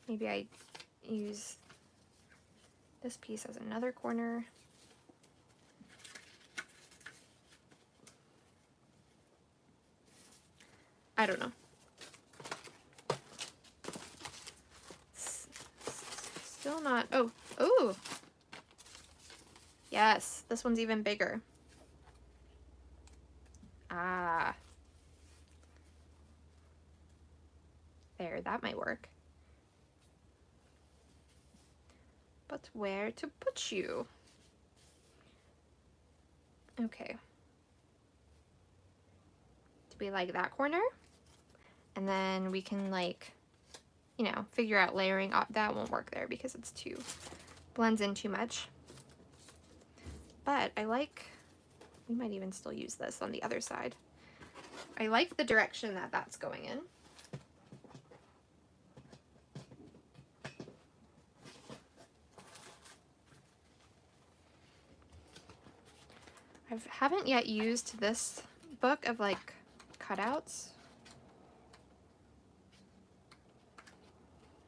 maybe I use this piece as another corner. I don't know. Still not, oh, yes, this one's even bigger. Ah. There, that might work. But where to put you? Okay. Do we like that corner? And then we can, like, you know, figure out layering. That won't work there because it's too, blends in too much. But I like, we might even still use this on the other side. I like the direction that that's going in. I haven't yet used this book of like cutouts.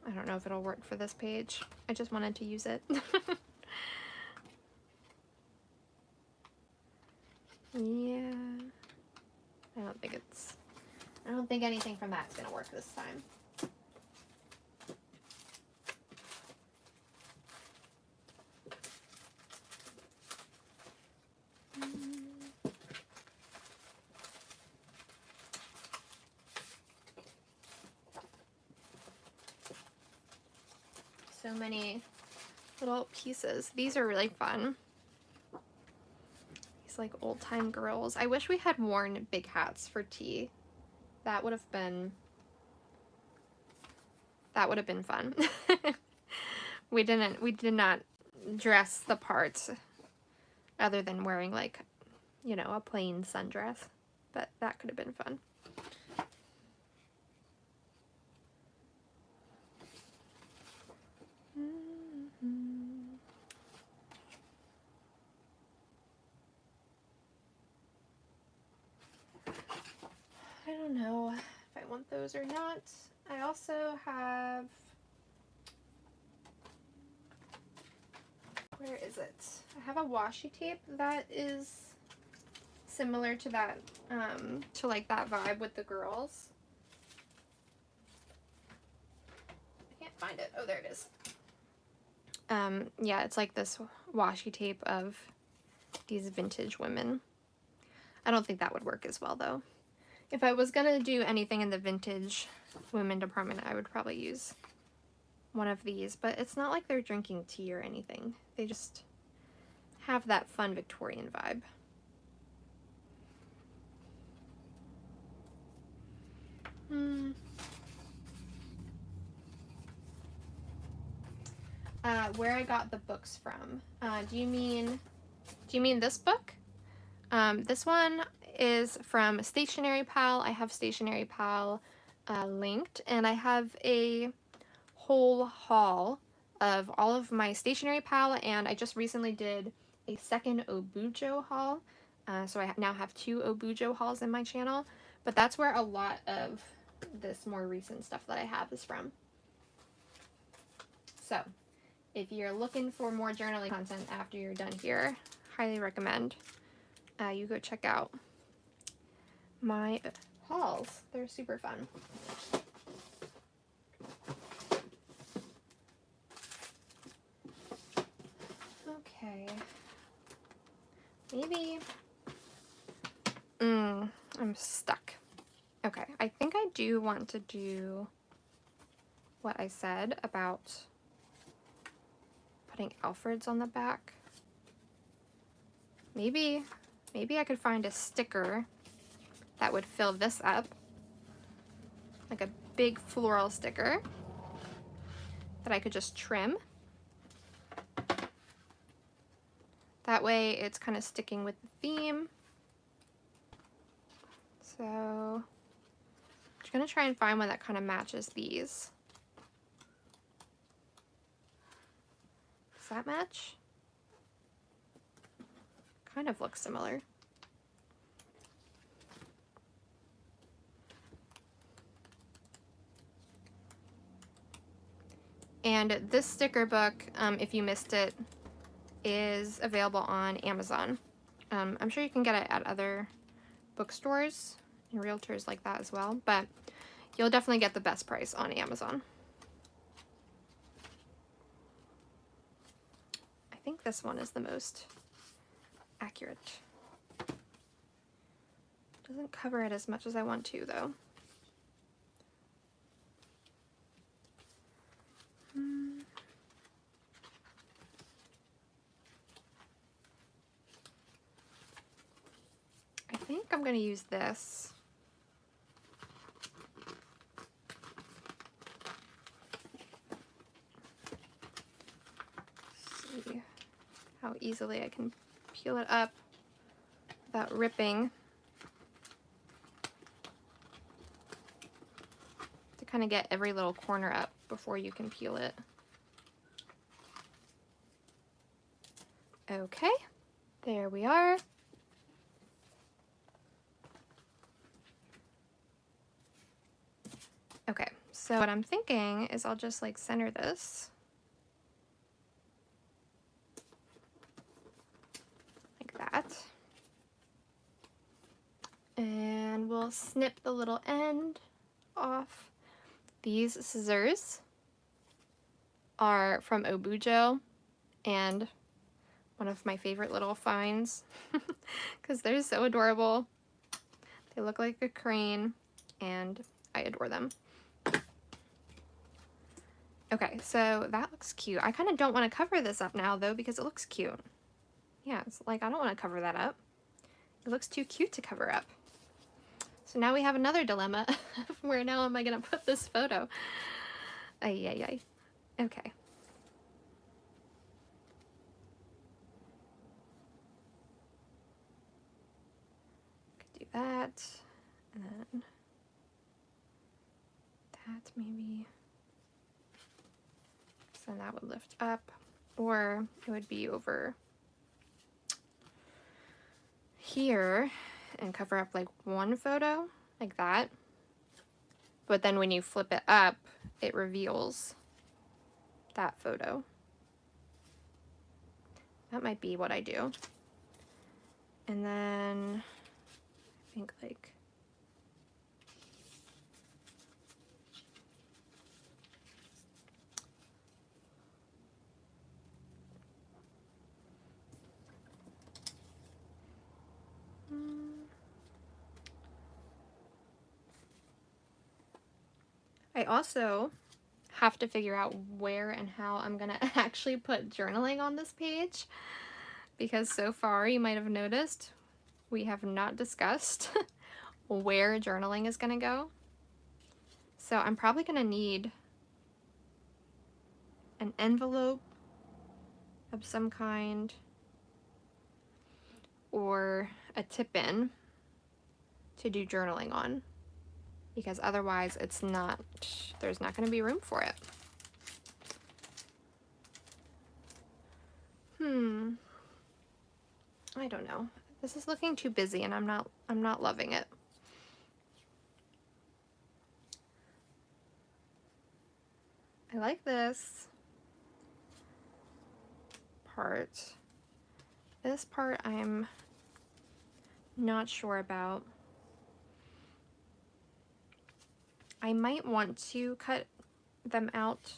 I don't know if it'll work for this page. I just wanted to use it. Yeah. I don't think anything from that's gonna work this time. So many little pieces. These are really fun. These like old-time girls. I wish we had worn big hats for tea. That would have been fun. We did not dress the part other than wearing like, you know, a plain sundress, but that could have been fun. I don't know if I want those or not. I also have, where is it? I have a washi tape that is similar to that, to like that vibe with the girls. I can't find it. Oh, there it is. Yeah, it's like this washi tape of these vintage women. I don't think that would work as well though. If I was gonna do anything in the vintage women department, I would probably use one of these, but it's not like they're drinking tea or anything. They just have that fun Victorian vibe. Where I got the books from. Do you mean this book? This one is from Stationery Pal. I have Stationery Pal linked, and I have a whole haul of all of my Stationery Pal, and I just recently did a second Obujo haul. So I now have 2 Obujo hauls in my channel, but that's where a lot of this more recent stuff that I have is from. So if you're looking for more journaling content after you're done here, highly recommend you go check out my hauls. They're super fun. Okay. Maybe... I'm stuck. Okay, I think I do want to do what I said about putting Alfred's on the back. Maybe I could find a sticker that would fill this up. Like a big floral sticker that I could just trim. That way it's kind of sticking with the theme. So I'm just gonna try and find one that kind of matches these. that match? Kind of looks similar. And this sticker book, if you missed it, is available on Amazon. I'm sure you can get it at other bookstores and realtors like that as well, but you'll definitely get the best price on Amazon. I think this one is the most accurate. Doesn't cover it as much as I want to, though. I think I'm going to use this. See how easily I can peel it up without ripping. To kind of get every little corner up before you can peel it. Okay, there we are. Okay, so what I'm thinking is I'll just like center this. Like that. And we'll snip the little end off. These scissors are from Obujo and one of my favorite little finds because they're so adorable. They look like a crane and I adore them. Okay, so that looks cute. I kind of don't want to cover this up now though because it looks cute. Yeah, it's like I don't want to cover that up. It looks too cute to cover up. So now we have another dilemma of where now am I going to put this photo? Ay, ay, ay. Okay. Could do that. And then that maybe. So that would lift up. Or it would be over here and cover up like one photo, like that. But then when you flip it up, it reveals that photo. That might be what I do. And then I think like I also have to figure out where and how I'm gonna actually put journaling on this page, because so far you might have noticed we have not discussed where journaling is gonna go. So I'm probably gonna need an envelope of some kind or a tip-in to do journaling on, because otherwise it's not, there's not going to be room for it. I don't know. This is looking too busy and I'm not loving it. I like this part. This part I'm not sure about. I might want to cut them out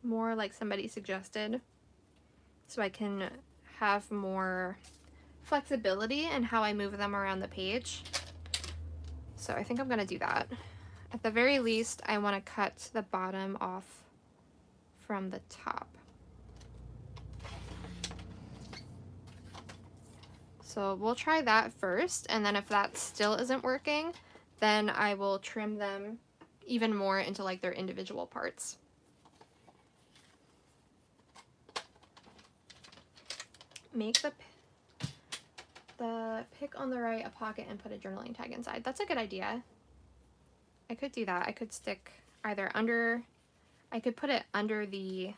more like somebody suggested, so I can have more flexibility in how I move them around the page. So I think I'm gonna do that. At the very least, I want to cut the bottom off from the top. So we'll try that first, and then if that still isn't working, then I will trim them even more into like their individual parts. Make the pick on the right a pocket and put a journaling tag inside. That's a good idea. I could do that. I could stick either under, I could put it under the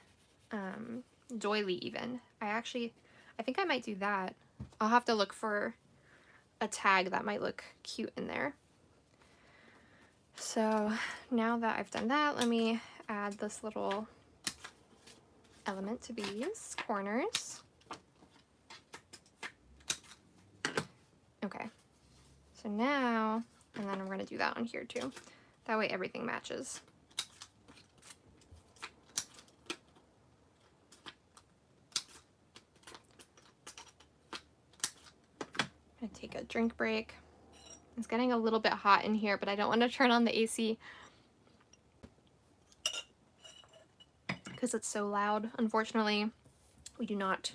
doily even. I think I might do that. I'll have to look for a tag that might look cute in there. So now that I've done that, let me add this little element to these corners. Okay, so now, and then I'm going to do that on here too. That way everything matches. I'm going to take a drink break. It's getting a little bit hot in here, but I don't want to turn on the AC because it's so loud. Unfortunately, we do not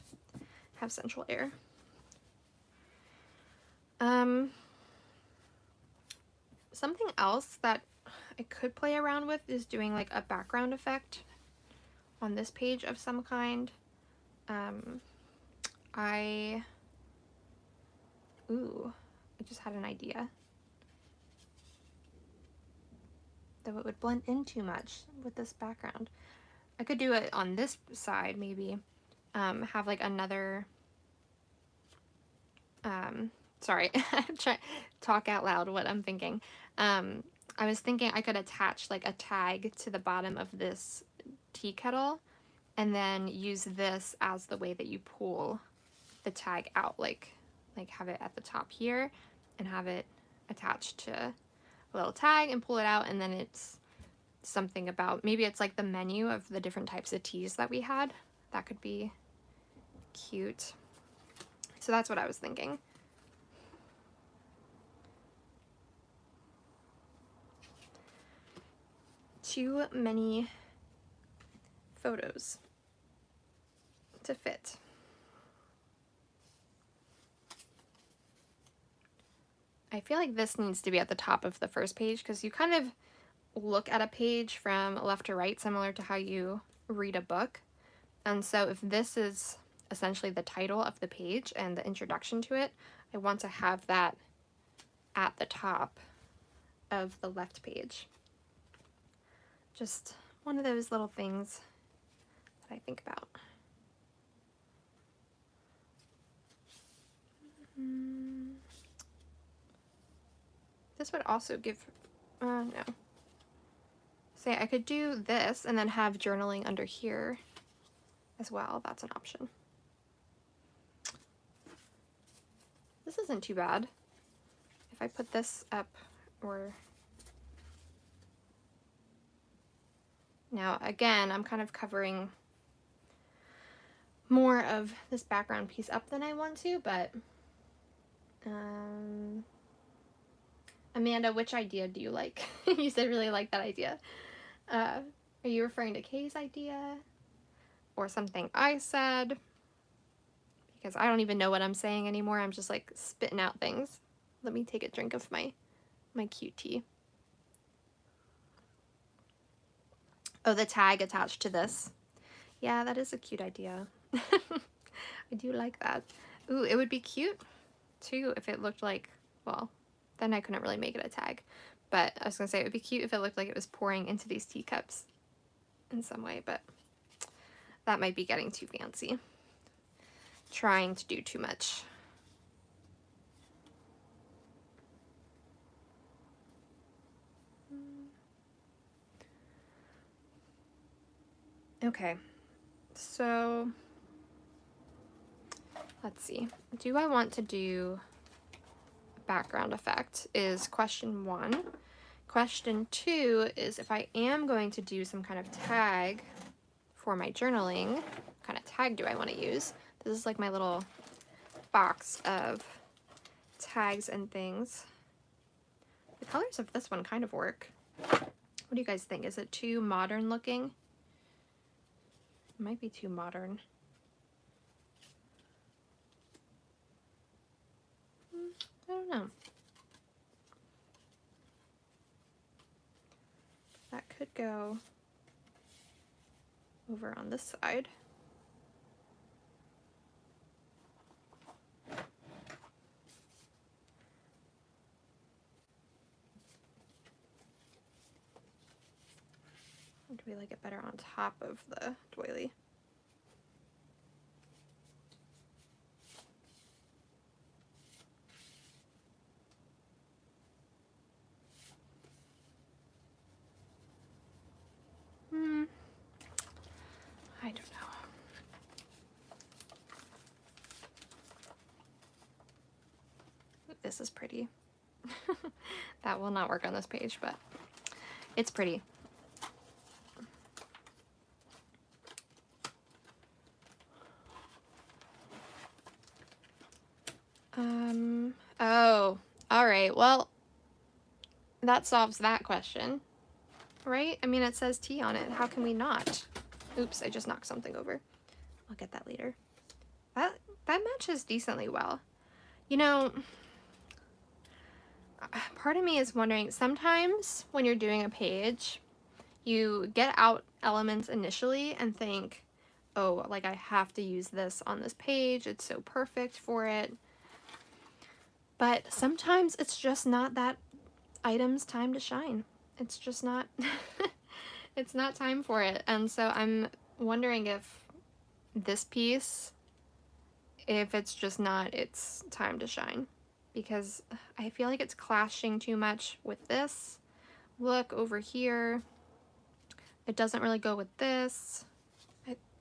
have central air. Something else that I could play around with is doing like a background effect on this page of some kind. I just had an idea. Though it would blend in too much with this background. I could do it on this side maybe. Have like another, sorry, I'm trying to talk out loud what I'm thinking. I was thinking I could attach like a tag to the bottom of this tea kettle and then use this as the way that you pull the tag out, like have it at the top here and have it attached to a little tag and pull it out, and then it's something about, maybe it's like the menu of the different types of teas that we had. That could be cute. So that's what I was thinking. Too many photos to fit. I feel like this needs to be at the top of the first page because you kind of look at a page from left to right, similar to how you read a book. And so if this is essentially the title of the page and the introduction to it, I want to have that at the top of the left page. Just one of those little things that I think about. This would also give, no. Say I could do this and then have journaling under here as well. That's an option. This isn't too bad. If I put this up, or now again, I'm kind of covering more of this background piece up than I want to, but Amanda, which idea do you like? You said really like that idea. Are you referring to Kay's idea or something I said? Because I don't even know what I'm saying anymore. I'm just like spitting out things. Let me take a drink of my cute tea. Oh, the tag attached to this. Yeah, that is a cute idea. I do like that. Ooh, it would be cute too if it looked like, well, then I couldn't really make it a tag. But I was gonna say it would be cute if it looked like it was pouring into these teacups in some way, but that might be getting too fancy. Trying to do too much. Okay, so let's see. Do I want to do a background effect is question 1. Question 2 is if I am going to do some kind of tag for my journaling, what kind of tag do I want to use? This is like my little box of tags and things. The colors of this one kind of work. What do you guys think? Is it too modern looking? It might be too modern. I don't know. That could go over on this side. Or do we like it better on top of the doily? I don't know. This is pretty. That will not work on this page, but it's pretty. Oh, all right. Well, that solves that question, right? I mean, it says tea on it. How can we not? Oops, I just knocked something over. I'll get that later. That matches decently well. You know, part of me is wondering, sometimes when you're doing a page, you get out elements initially and think, oh, like I have to use this on this page. It's so perfect for it. But sometimes it's just not that item's time to shine. It's just not, it's not time for it. And so I'm wondering if this piece, if it's just not its time to shine, because I feel like it's clashing too much with this. Look over here. It doesn't really go with this.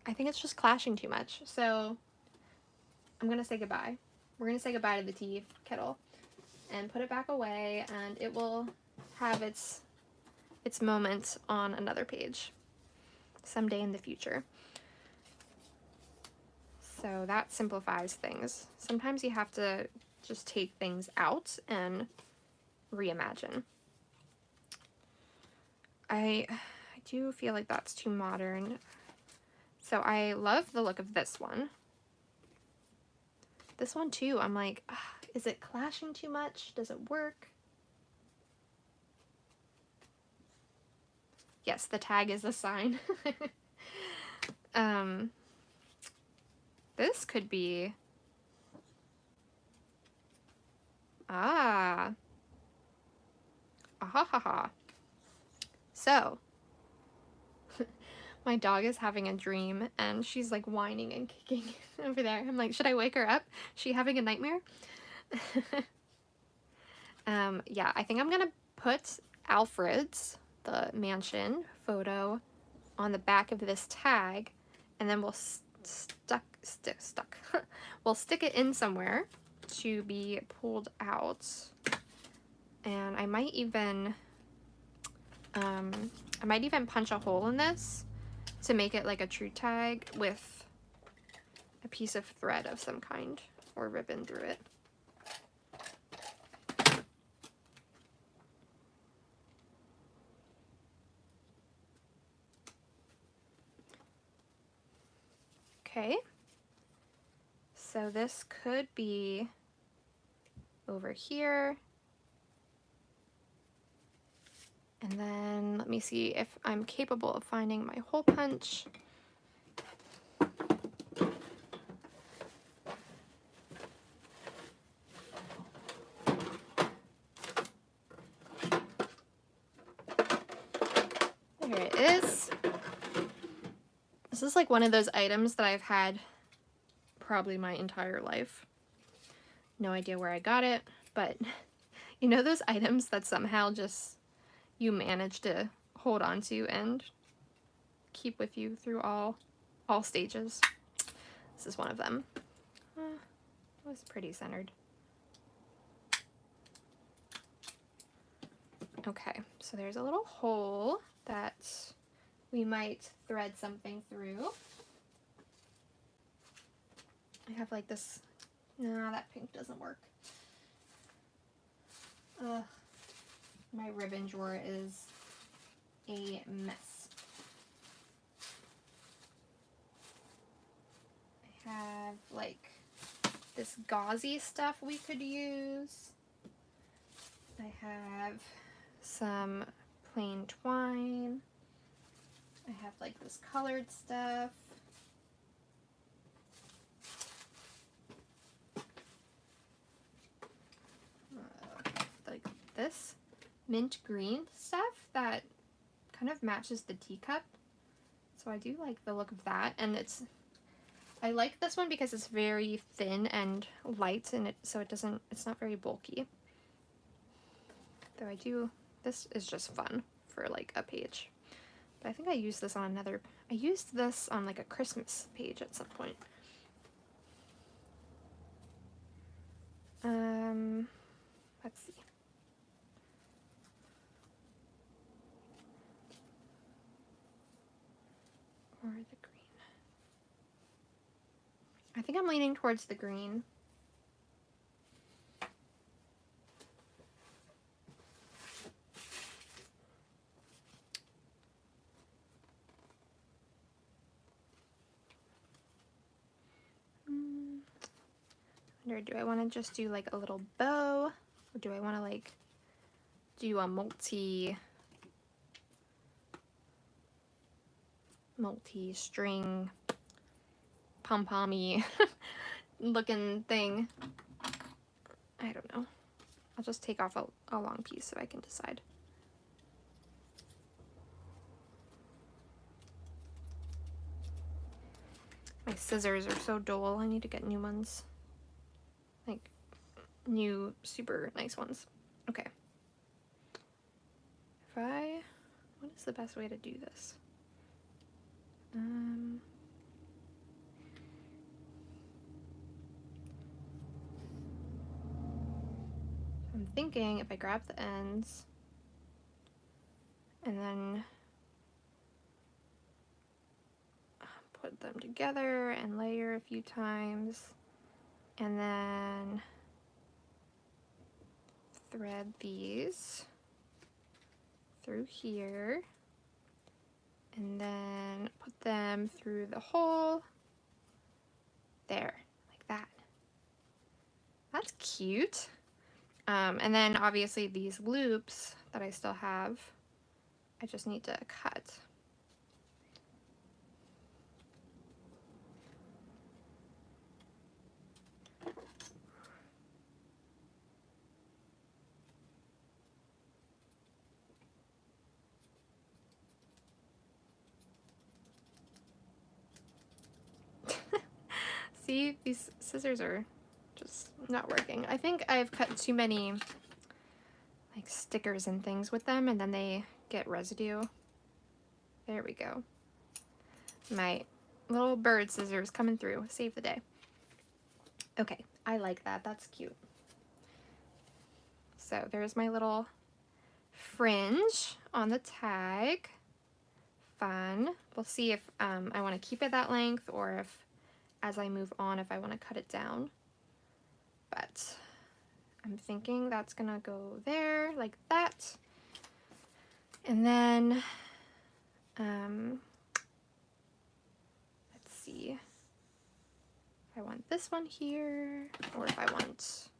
I think it's just clashing too much. So I'm gonna say goodbye. We're gonna say goodbye to the tea kettle and put it back away, and it will have its moment on another page someday in the future. So that simplifies things. Sometimes you have to just take things out and reimagine. I do feel like that's too modern. So I love the look of this one. This one too, I'm like, is it clashing too much? Does it work? Yes, the tag is a sign. This could be, ah ha ha ha. So, my dog is having a dream and she's like whining and kicking over there. I'm like, should I wake her up? Is she having a nightmare? Yeah, I think I'm gonna put Alfred's, the mansion photo, on the back of this tag, and then we'll we'll stick it in somewhere to be pulled out. And I might even punch a hole in this to make it like a true tag with a piece of thread of some kind or ribbon through it. Okay, so this could be over here. And then let me see if I'm capable of finding my hole punch. There it is. This is like one of those items that I've had probably my entire life. No idea where I got it, but you know those items that somehow just you manage to hold on to and keep with you through all stages. This is one of them. It was pretty centered. Okay, so there's a little hole that we might thread something through. I have like this, nah, that pink doesn't work. My ribbon drawer is a mess. I have like this gauzy stuff we could use. I have some plain twine. I have like this colored stuff. Like this mint green stuff that kind of matches the teacup. So I do like the look of that, and I like this one because it's very thin and light, and it's not very bulky. Though this is just fun for like a page. But I think I used this on I used this on like a Christmas page at some point. Let's see. Or the green. I think I'm leaning towards the green. I wonder, do I want to just do like a little bow, or do I want to like do a multi-string pom-pommy looking thing? I don't know. I'll just take off a long piece so I can decide. My scissors are so dull. I need to get new ones. Like, new super nice ones. Okay. What is the best way to do this? I'm thinking if I grab the ends and then put them together and layer a few times, and then thread these through here, and then put them through the hole there, like that. That's cute. And then obviously these loops that I still have, I just need to cut. See, these scissors are just not working. I think I've cut too many like stickers and things with them, and then they get residue. There we go. My little bird scissors coming through. Save the day. Okay, I like that. That's cute. So there's my little fringe on the tag. Fun. We'll see if I want to keep it that length, or if as I move on, if I want to cut it down. But I'm thinking that's gonna go there like that. And then let's see if I want this one here, or if I want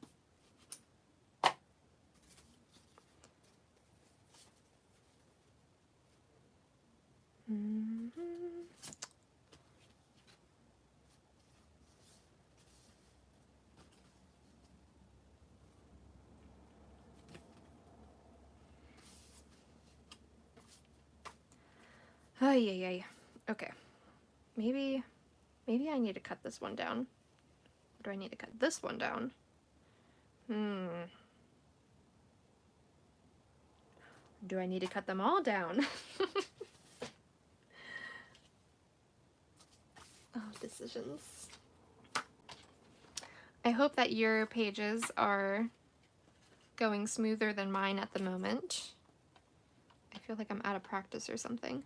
Ay. Okay. Maybe I need to cut this one down. Or do I need to cut this one down? Do I need to cut them all down? Oh, decisions. I hope that your pages are going smoother than mine at the moment. I feel like I'm out of practice or something.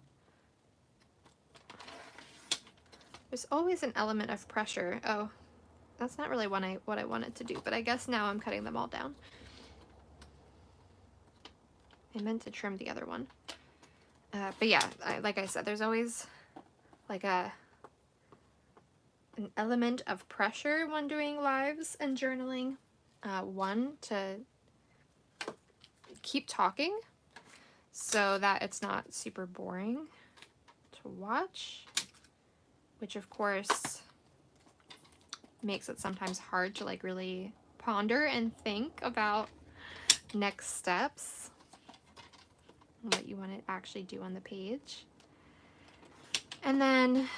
There's always an element of pressure. Oh, that's not really what I wanted to do, but I guess now I'm cutting them all down. I meant to trim the other one. But yeah, like I said, there's always like an element of pressure when doing lives and journaling. One, to keep talking so that it's not super boring to watch, which of course makes it sometimes hard to like really ponder and think about next steps and what you want to actually do on the page. And then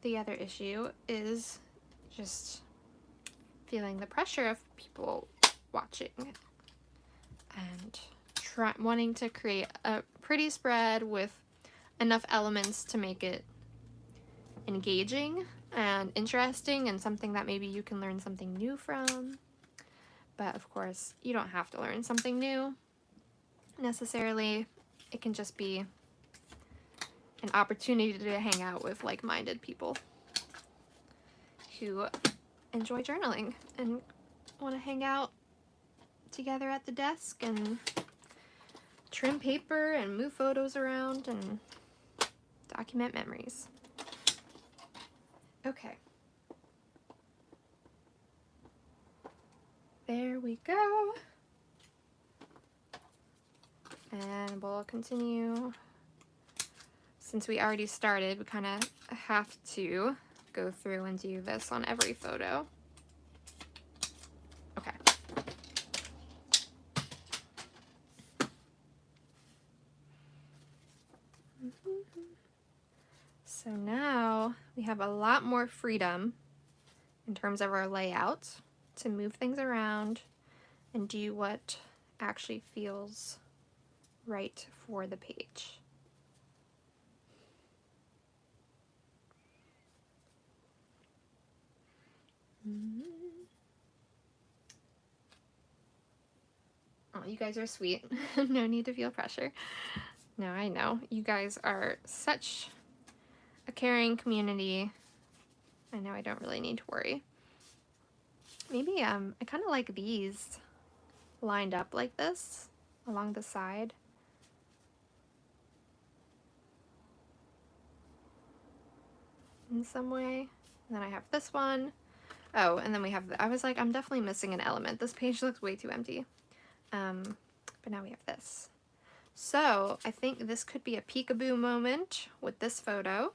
the other issue is just feeling the pressure of people watching and wanting to create a pretty spread with enough elements to make it engaging and interesting and something that maybe you can learn something new from. But of course, you don't have to learn something new necessarily. It can just be an opportunity to hang out with like-minded people who enjoy journaling and want to hang out together at the desk and trim paper and move photos around and document memories. Okay. There we go. And we'll continue. Since we already started, we kind of have to go through and do this on every photo. Okay. So now we have a lot more freedom in terms of our layout to move things around and do what actually feels right for the page. Oh, you guys are sweet. No need to feel pressure. No, I know. You guys are such a caring community. I know I don't really need to worry. Maybe I kind of like these lined up like this along the side. In some way. And then I have this one. Oh, and then we have, I was like, I'm definitely missing an element. This page looks way too empty. But now we have this. So I think this could be a peekaboo moment with this photo.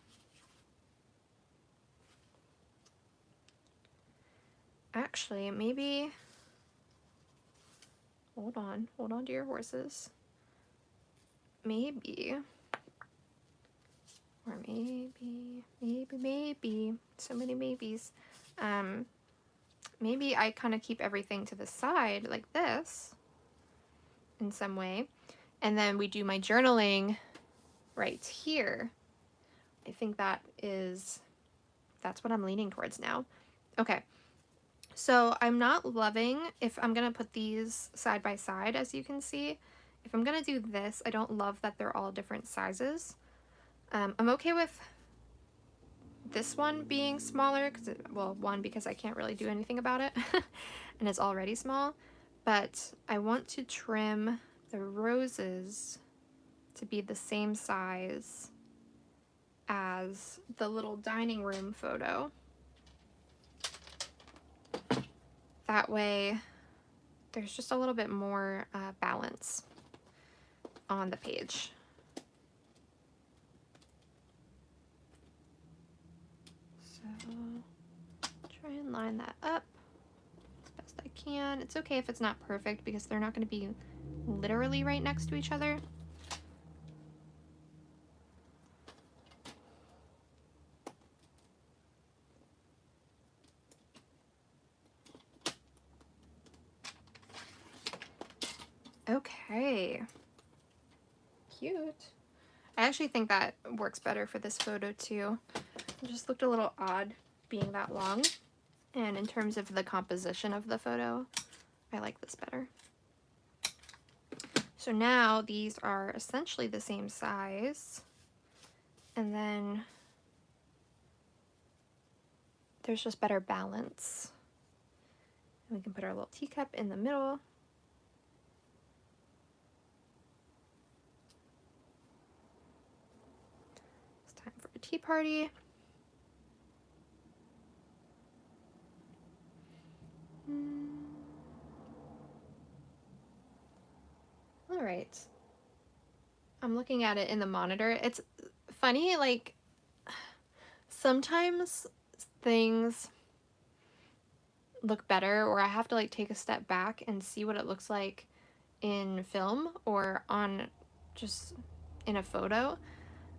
Actually, maybe, hold on to your horses. Maybe, or maybe, so many maybes. Maybe I kind of keep everything to the side like this in some way. And then we do my journaling right here. I think that's what I'm leaning towards now. Okay. So I'm not loving, if I'm going to put these side by side, as you can see, if I'm going to do this, I don't love that they're all different sizes. I'm okay with this one being smaller, because I can't really do anything about it, and it's already small, but I want to trim the roses to be the same size as the little dining room photo. That way there's just a little bit more balance on the page. So try and line that up as best I can. It's okay if it's not perfect because they're not going to be literally right next to each other. Okay. Cute. I actually think that works better for this photo too. It just looked a little odd being that long. And in terms of the composition of the photo, I like this better. So now these are essentially the same size. And then there's just better balance. And we can put our little teacup in the middle. It's time for a tea party. All right. I'm looking at it in the monitor. It's funny, like, sometimes things look better, or I have to like take a step back and see what it looks like in film or on just in a photo.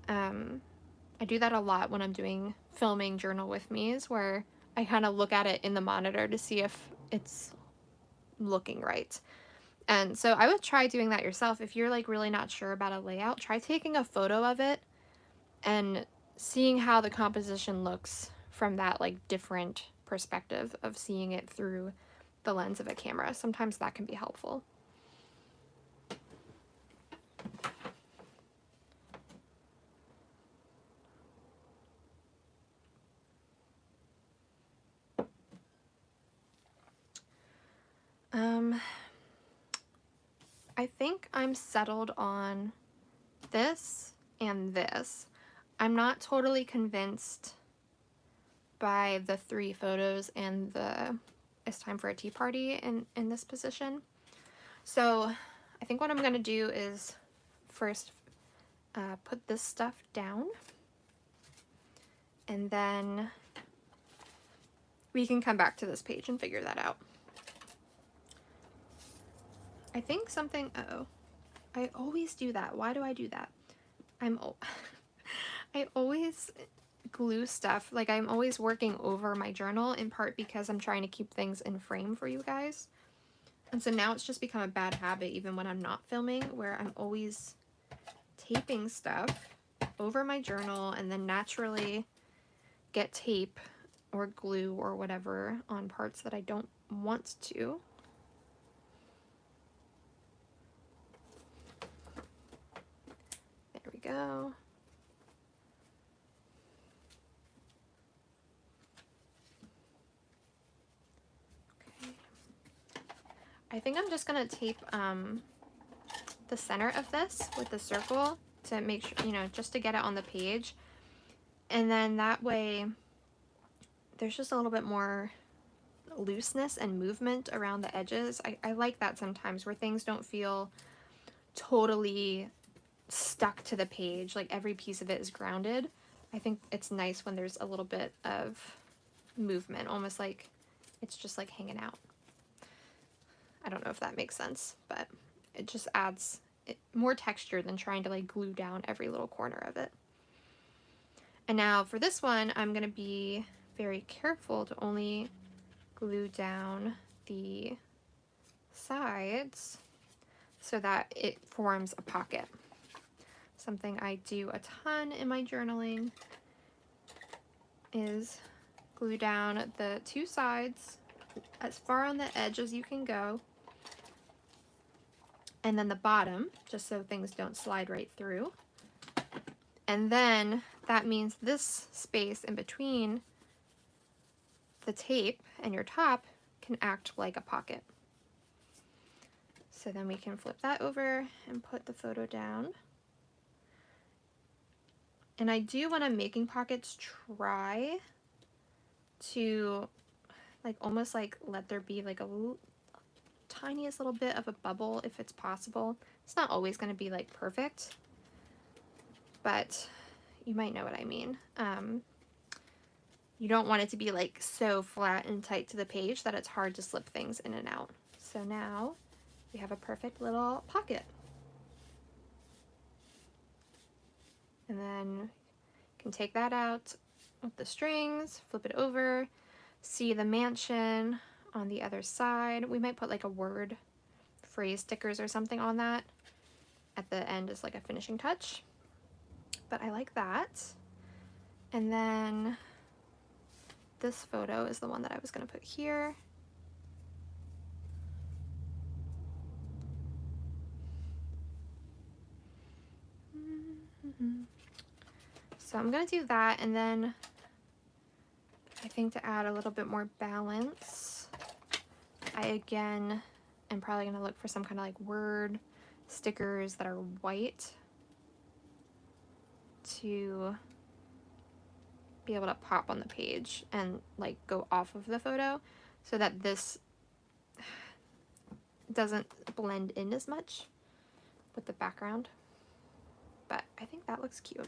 I do that a lot when I'm doing filming journal with me's, where I kind of look at it in the monitor to see if it's looking right. And so I would try doing that yourself. If you're like really not sure about a layout, try taking a photo of it and seeing how the composition looks from that like different perspective of seeing it through the lens of a camera. Sometimes that can be helpful. I think I'm settled on this and this. I'm not totally convinced by the 3 photos and the It's Time for a Tea Party in this position. So I think what I'm going to do is first put this stuff down, and then we can come back to this page and figure that out. I think something, uh-oh, I always do that. Why do I do that? I always glue stuff, like I'm always working over my journal, in part because I'm trying to keep things in frame for you guys. And so now it's just become a bad habit, even when I'm not filming, where I'm always taping stuff over my journal and then naturally get tape or glue or whatever on parts that I don't want to. There we go. Okay. I think I'm just gonna tape the center of this with the circle to make sure, you know, just to get it on the page. And then that way there's just a little bit more looseness and movement around the edges. I like that sometimes, where things don't feel totally stuck to the page, like every piece of it is grounded. I think it's nice when there's a little bit of movement, almost like it's just like hanging out. I don't know if that makes sense, but it just adds more texture than trying to like glue down every little corner of it. And now for this one, I'm going to be very careful to only glue down the sides so that it forms a pocket. Something I do a ton in my journaling is glue down the 2 sides as far on the edge as you can go, and then the bottom, just so things don't slide right through. And then that means this space in between the tape and your top can act like a pocket. So then we can flip that over and put the photo down. And I do, when I'm making pockets, try to like almost like let there be like a tiniest little bit of a bubble if it's possible. It's not always going to be like perfect, but you might know what I mean. You don't want it to be like so flat and tight to the page that it's hard to slip things in and out. So now we have a perfect little pocket. And then you can take that out with the strings, flip it over, see the mansion on the other side. We might put like a word phrase stickers or something on that at the end as like a finishing touch. But I like that. And then this photo is the one that I was going to put here. So I'm going to do that, and then I think to add a little bit more balance, I again am probably going to look for some kind of like word stickers that are white to be able to pop on the page and like go off of the photo so that this doesn't blend in as much with the background. But I think that looks cute.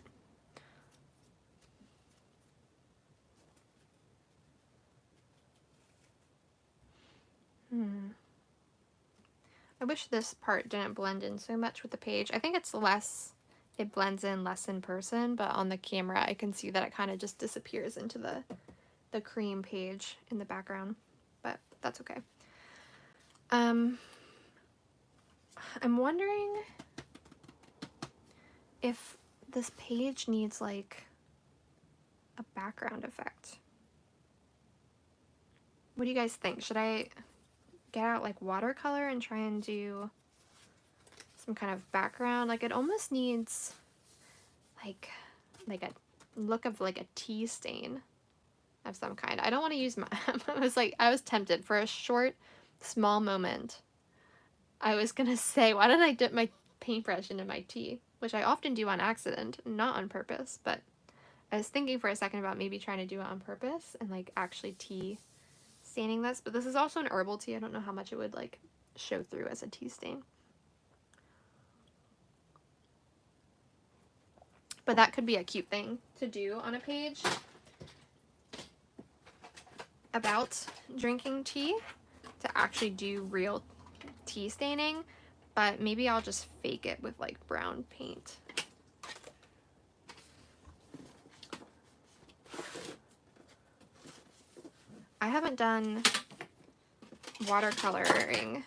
I wish this part didn't blend in so much with the page. I think it's less, it blends in less in person, but on the camera I can see that it kind of just disappears into the cream page in the background, but that's okay. I'm wondering if this page needs like a background effect. What do you guys think? Should I get out like watercolor and try and do some kind of background? Like it almost needs like a look of like a tea stain of some kind. I don't want to use my I was tempted for a short small moment. I was gonna say, why did I dip my paintbrush into my tea? Which I often do on accident, not on purpose, but I was thinking for a second about maybe trying to do it on purpose and like actually tea staining this, but this is also an herbal tea. I don't know how much it would like show through as a tea stain. But that could be a cute thing to do on a page about drinking tea, to actually do real tea staining, but maybe I'll just fake it with like brown paint. I haven't done watercoloring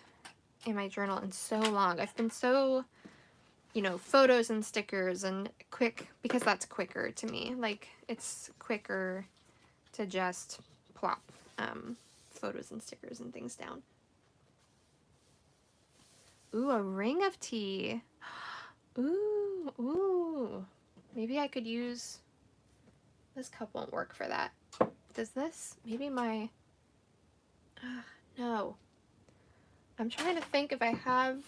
in my journal in so long. I've been so, you know, photos and stickers and quick, because that's quicker to me. Like it's quicker to just plop photos and stickers and things down. Ooh, a ring of tea. Ooh, ooh. Maybe I could use, this cup won't work for that. Does this, maybe my, no. I'm trying to think if I have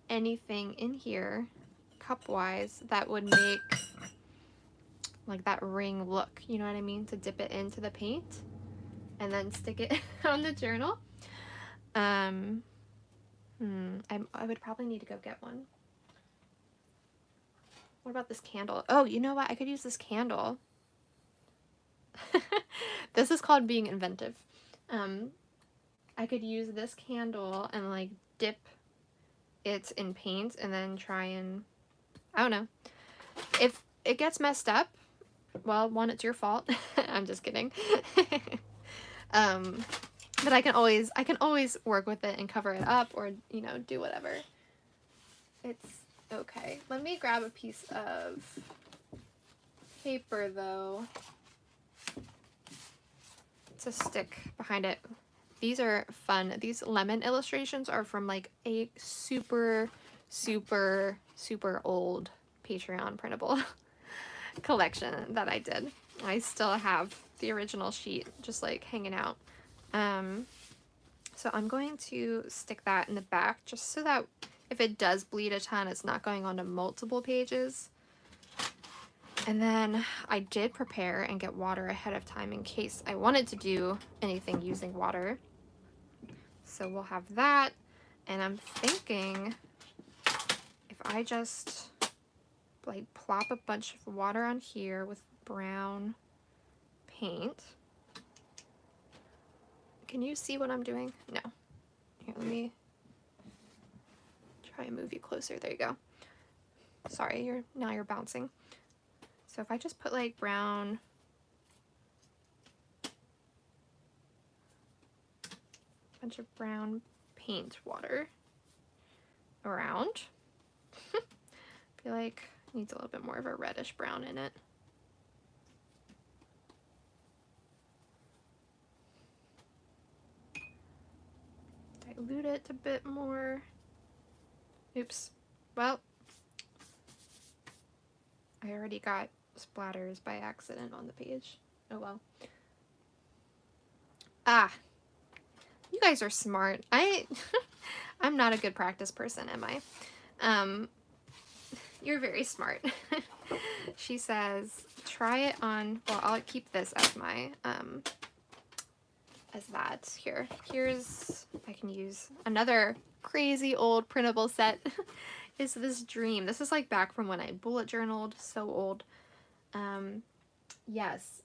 anything in here, cup-wise, that would make like that ring look, you know what I mean? To dip it into the paint and then stick it on the journal. I would probably need to go get one. What about this candle? Oh, you know what? I could use this candle. This is called being inventive. I could use this candle and like dip it in paint and then try and, I don't know. If it gets messed up, well, one, it's your fault. I'm just kidding. But I can always work with it and cover it up, or, you know, do whatever. It's okay. Let me grab a piece of paper though to stick behind it. These are fun. These lemon illustrations are from like a super old Patreon printable collection that I did. I still have the original sheet just like hanging out. So I'm going to stick that in the back just so that if it does bleed a ton, it's not going onto multiple pages. And then I did prepare and get water ahead of time in case I wanted to do anything using water. So we'll have that. And I'm thinking if I just like plop a bunch of water on here with brown paint. Can you see what I'm doing? No. Here, let me try and move you closer. There you go. Sorry, now you're bouncing. So if I just put like brown, bunch of brown paint water around. I feel like it needs a little bit more of a reddish brown in it. Dilute it a bit more. Oops. Well, I already got splatters by accident on the page. Oh well. Ah, you guys are smart. I'm not a good practice person, am I? You're very smart. She says, try it on, well, I'll keep this as my, as that. Here's, I can use another crazy old printable set. Is this Dream. This is like back from when I bullet journaled, so old. Yes,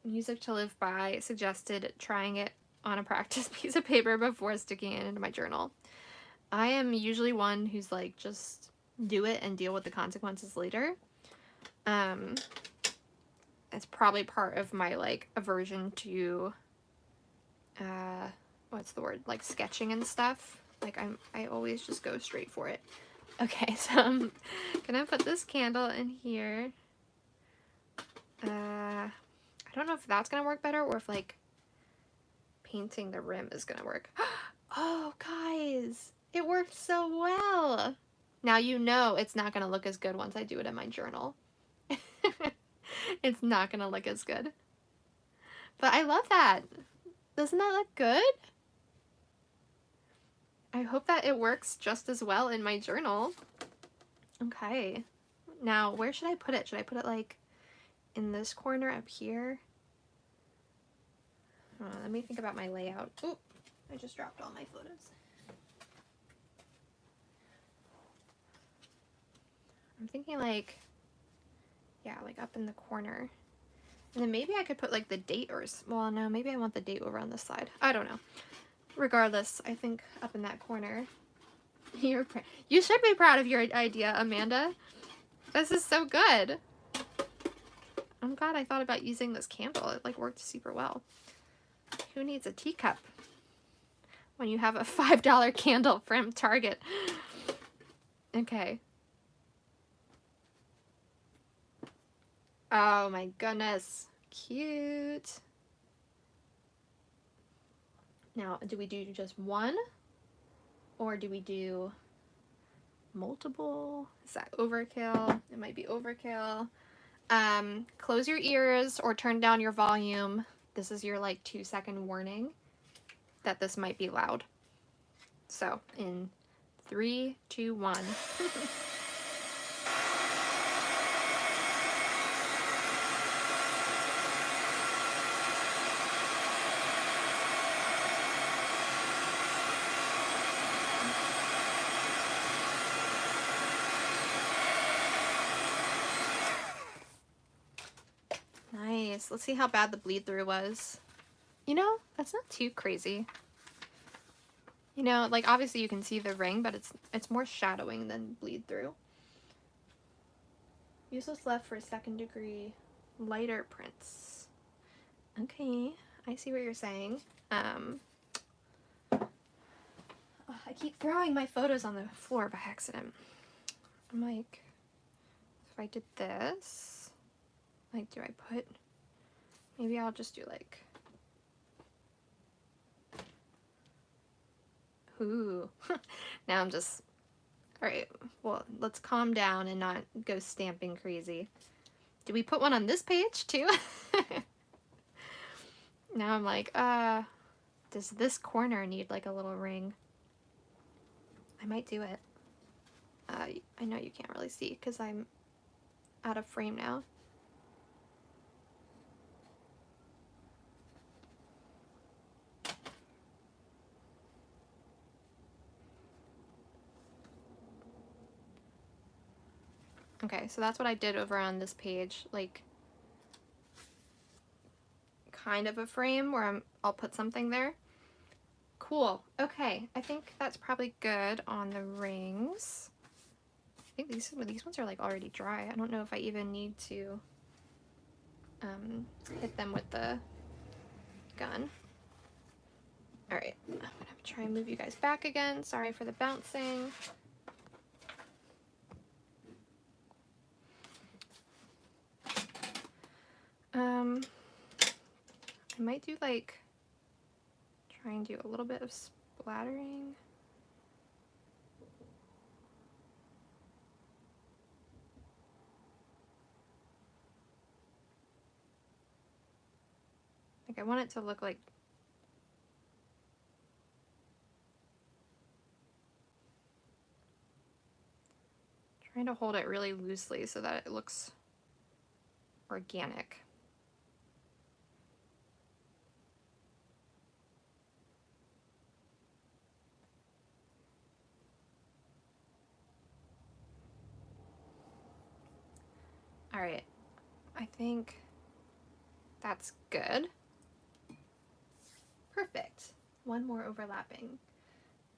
Music to Live By suggested trying it on a practice piece of paper before sticking it into my journal. I am usually one who's like, just do it and deal with the consequences later. It's probably part of my like aversion to what's the word, like sketching and stuff. Like I always just go straight for it. Okay, so I'm gonna put this candle in here. I don't know if that's gonna work better or if like painting the rim is gonna work. Oh, guys, it worked so well. Now you know it's not gonna look as good once I do it in my journal. It's not gonna look as good. But I love that. Doesn't that look good? I hope that it works just as well in my journal. Okay. Now, where should I put it? Should I put it like in this corner up here? Let me think about my layout. Oop, I just dropped all my photos. I'm thinking like, yeah, like up in the corner. And then maybe I could put like the date or, well, no, maybe I want the date over on this side. I don't know. Regardless, I think up in that corner. You should be proud of your idea, Amanda. This is so good. I'm glad I thought about using this candle. It like worked super well. Who needs a teacup when you have a $5 candle from Target? Okay. Oh my goodness. Cute. Now, do we do just one? Or do we do multiple? Is that overkill? It might be overkill. Close your ears or turn down your volume. This is your like 2-second warning that this might be loud. So in 3, 2, 1. Nice. Let's see how bad the bleed through was. You know, that's not too crazy. You know, like obviously you can see the ring, but it's more shadowing than bleed through. Use this left for 2nd degree lighter prints. Okay, I see what you're saying. I keep throwing my photos on the floor by accident. I'm like, if I did this, like, do I put, maybe I'll just do like, ooh, now I'm just, all right, well, let's calm down and not go stamping crazy. Do we put one on this page too? Now I'm like, does this corner need like a little ring? I might do it. I know you can't really see because I'm out of frame now. Okay, so that's what I did over on this page, like kind of a frame where I'll put something there. Cool. Okay, I think that's probably good on the rings. I think these ones are like already dry. I don't know if I even need to hit them with the gun. All right, I'm gonna try and move you guys back again. Sorry for the bouncing. I might do like, try and do a little bit of splattering. Like I want it to look like, trying to hold it really loosely so that it looks organic. All right, I think that's good. Perfect. One more overlapping.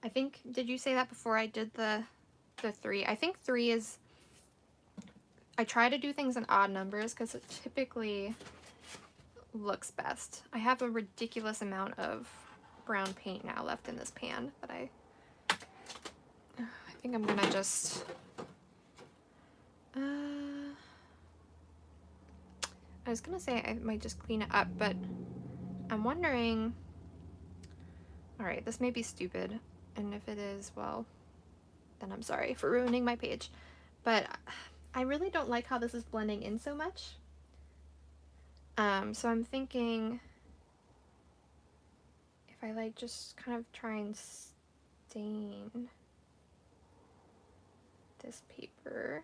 I think, did you say that before I did the 3? I think 3 is, I try to do things in odd numbers because it typically looks best. I have a ridiculous amount of brown paint now left in this pan that I think I'm gonna just, I was gonna say I might just clean it up, but I'm wondering, all right, this may be stupid, and if it is, well, then I'm sorry for ruining my page, but I really don't like how this is blending in so much. So I'm thinking if I like just kind of try and stain this paper.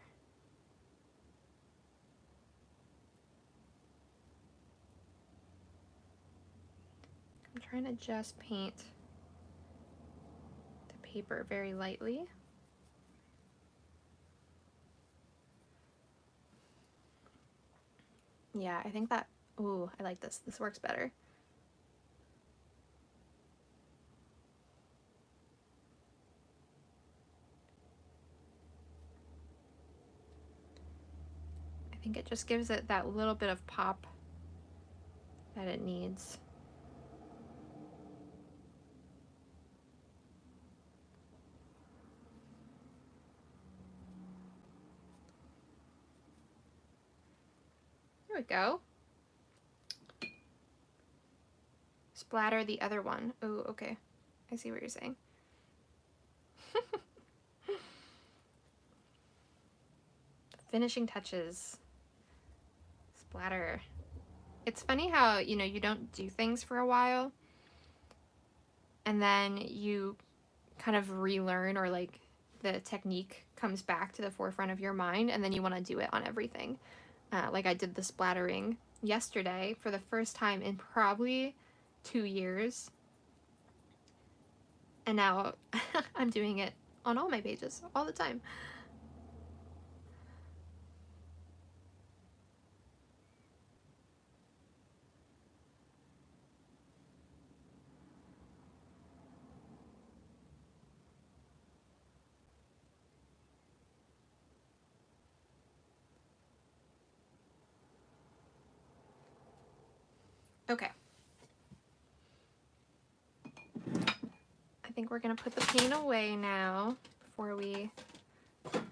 I'm trying to just paint the paper very lightly. Yeah, I think that, ooh, I like this. This works better. I think it just gives it that little bit of pop that it needs. There we go. Splatter the other one. Oh, okay. I see what you're saying. Finishing touches. Splatter. It's funny how, you know, you don't do things for a while and then you kind of relearn, or like the technique comes back to the forefront of your mind, and then you want to do it on everything. Like I did the splattering yesterday for the first time in probably 2 years. And now I'm doing it on all my pages all the time. Okay. I think we're gonna put the paint away now before we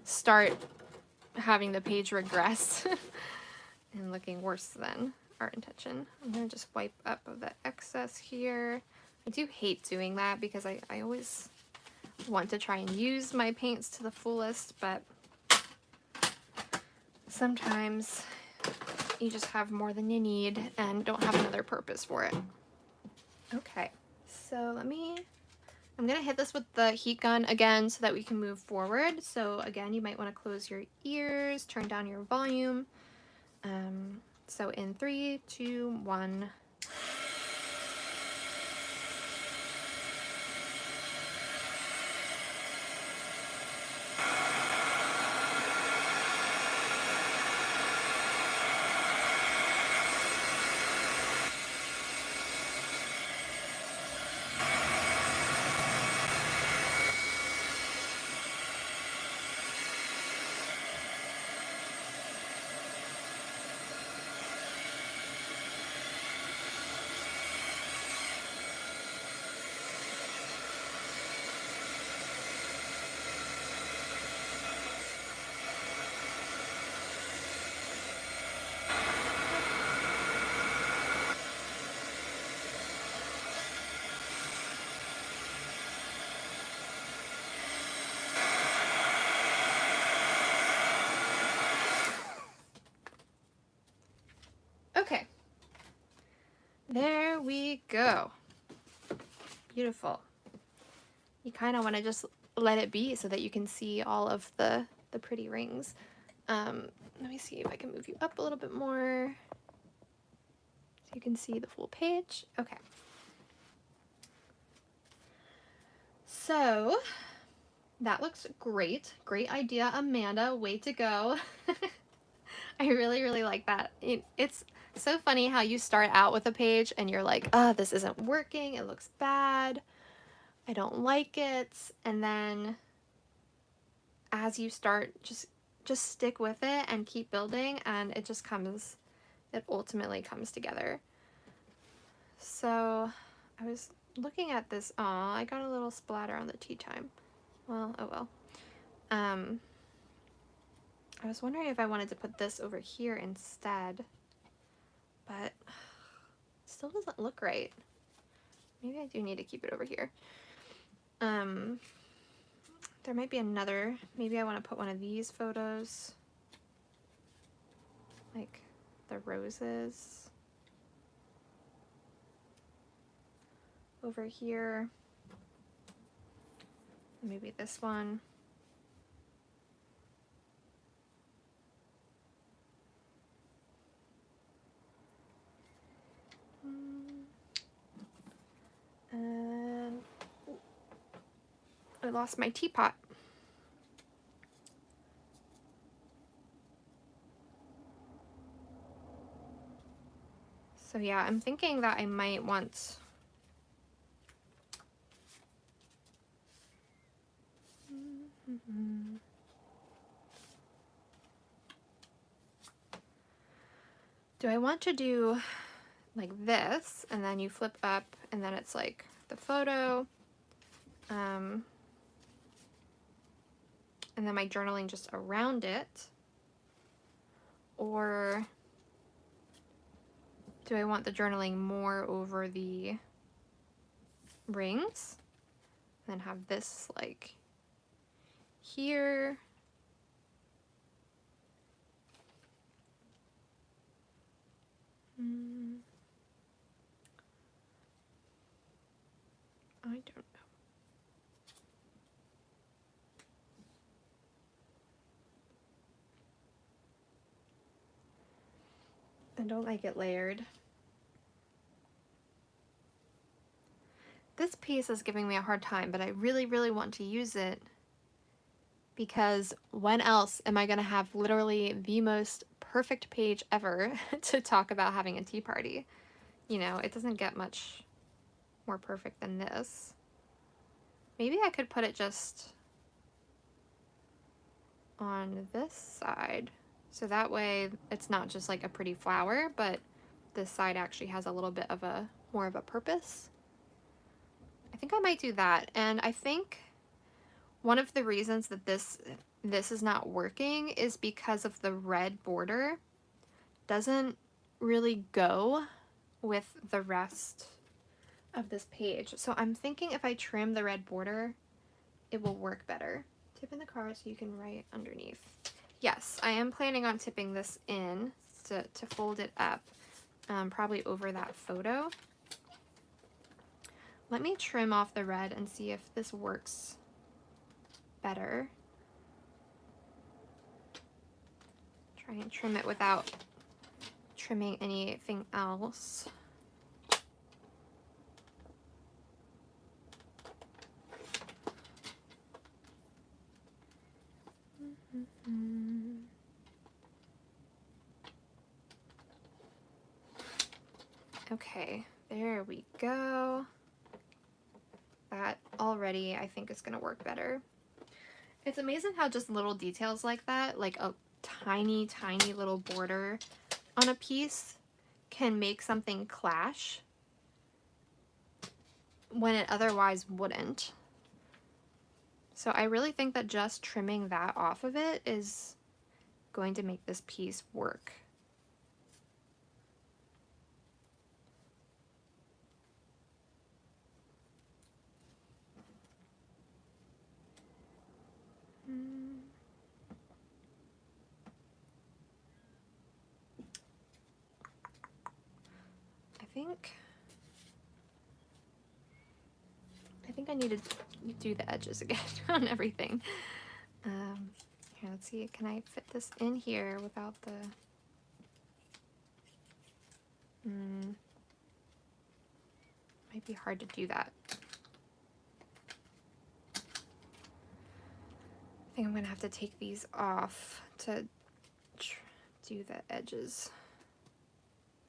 start having the page regress and looking worse than our intention. I'm gonna just wipe up the excess here. I do hate doing that because I always want to try and use my paints to the fullest, but sometimes you just have more than you need and don't have another purpose for it. Okay, so I'm gonna hit this with the heat gun again so that we can move forward. So again, you might want to close your ears, turn down your volume. So in 3, 2, 1. Okay, there we go. Beautiful. You kind of want to just let it be so that you can see all of the pretty rings. Let me see if I can move you up a little bit more so you can see the full page. Okay. So that looks great. Great idea, Amanda. Way to go. I really, really like that. It's so funny how you start out with a page and you're like, oh, this isn't working. It looks bad. I don't like it. And then as you start, just stick with it and keep building, and it ultimately comes together. So I was looking at this. Aw, I got a little splatter on the tea time. Well, oh well. I was wondering if I wanted to put this over here instead, but it still doesn't look right. Maybe I do need to keep it over here. There might be another, maybe I want to put one of these photos, like the roses, over here. Maybe this one. And I lost my teapot. So yeah, I'm thinking that I might want do I want to do like this, and then you flip up, and then it's like the photo, and then my journaling just around it? Or do I want the journaling more over the rings, and then have this like here? I don't know. I don't like it layered. This piece is giving me a hard time, but I really, really want to use it because when else am I going to have literally the most perfect page ever to talk about having a tea party? You know, it doesn't get much more perfect than this. Maybe I could put it just on this side, so that way it's not just like a pretty flower, but this side actually has a little bit of a more of a purpose. I think I might do that. And I think one of the reasons that this is not working is because of the red border doesn't really go with the rest of this page. So I'm thinking if I trim the red border, it will work better. Tip in the car so you can write underneath. Yes, I am planning on tipping this in to fold it up, probably over that photo. Let me trim off the red and see if this works better. Try and trim it without trimming anything else. Okay, there we go. That already I think is going to work better. It's amazing how just little details like that, like a tiny, tiny little border on a piece, can make something clash when it otherwise wouldn't. So I really think that just trimming that off of it is going to make this piece work. I think I need to do the edges again on everything. Here, let's see, can I fit this in here without the... might be hard to do that. I think I'm gonna have to take these off to do the edges.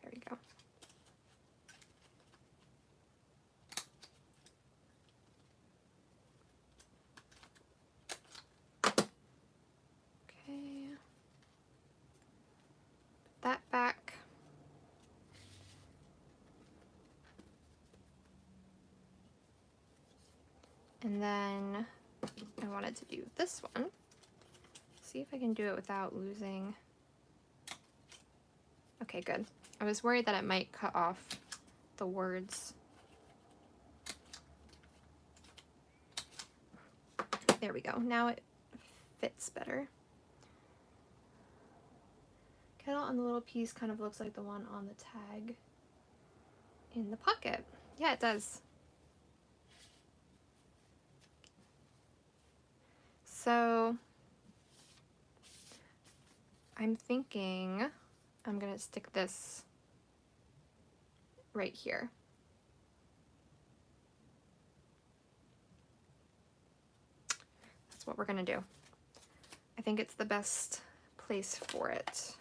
There we go. Okay. Put that back. And then I wanted to do this one. see if I can do it without losing. Okay, good. I was worried that it might cut off the words. There we go. Now it fits better. Kettle on the little piece kind of looks like the one on the tag in the pocket. Yeah, it does. So I'm thinking I'm gonna stick this right here. That's what we're gonna do. I think it's the best place for it.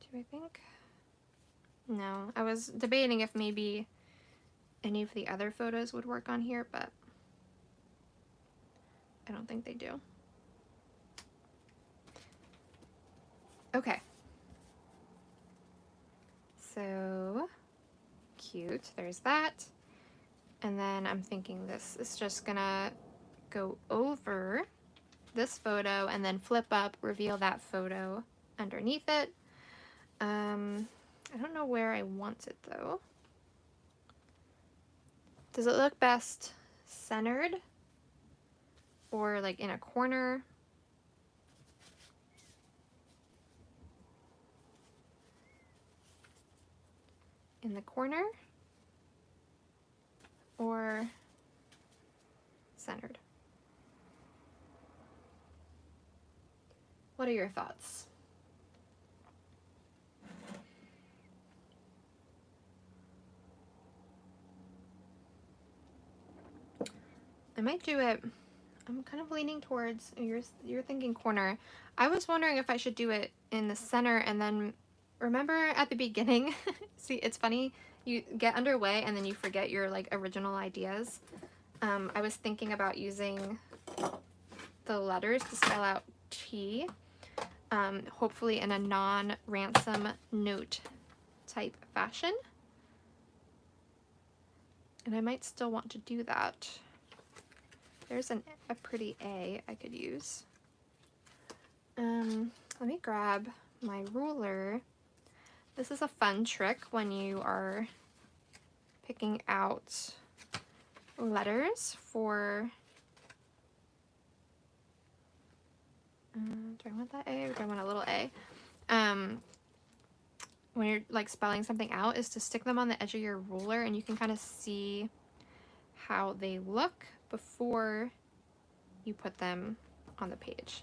Do I think? No, I was debating if maybe any of the other photos would work on here, but I don't think they do. Okay. So cute, there's that. And then I'm thinking this is just gonna go over this photo and then flip up, reveal that photo underneath it. I don't know where I want it though. Does it look best centered or like in a corner? In the corner or centered? What are your thoughts? I might do it, I'm kind of leaning towards, you're thinking corner. I was wondering if I should do it in the center and then, remember at the beginning, see, it's funny, you get underway and then you forget your like original ideas. I was thinking about using the letters to spell out T, hopefully in a non-ransom note type fashion. And I might still want to do that. There's a pretty A I could use. Let me grab my ruler. This is a fun trick when you are picking out letters for, do I want that A or do I want a little A? When you're like spelling something out, is to stick them on the edge of your ruler and you can kind of see how they look before you put them on the page.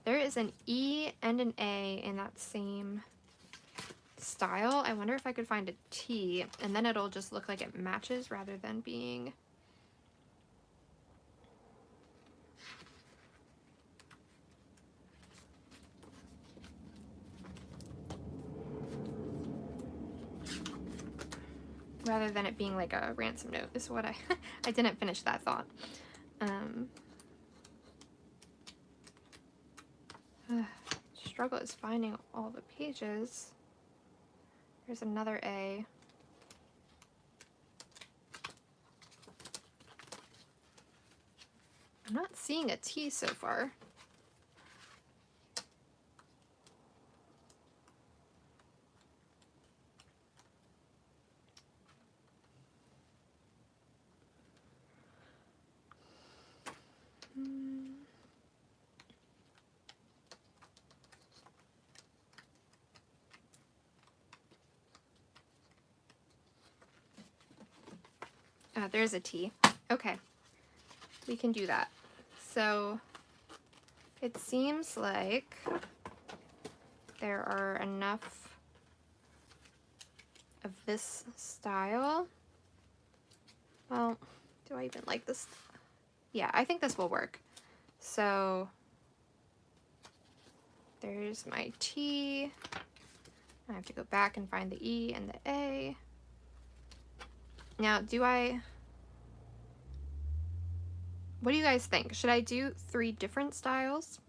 There is an E and an A in that same style. I wonder if I could find a T, and then it'll just look like it matches rather than being it being like a ransom note is what I didn't finish that thought. Struggle is finding all the pages. There's another A. I'm not seeing a T so far. There's a T. Okay, we can do that. So it seems like there are enough of this style. Well, do I even like this? Yeah, I think this will work. So there's my T. I have to go back and find the E and the A. Now, what do you guys think? Should I do 3 different styles?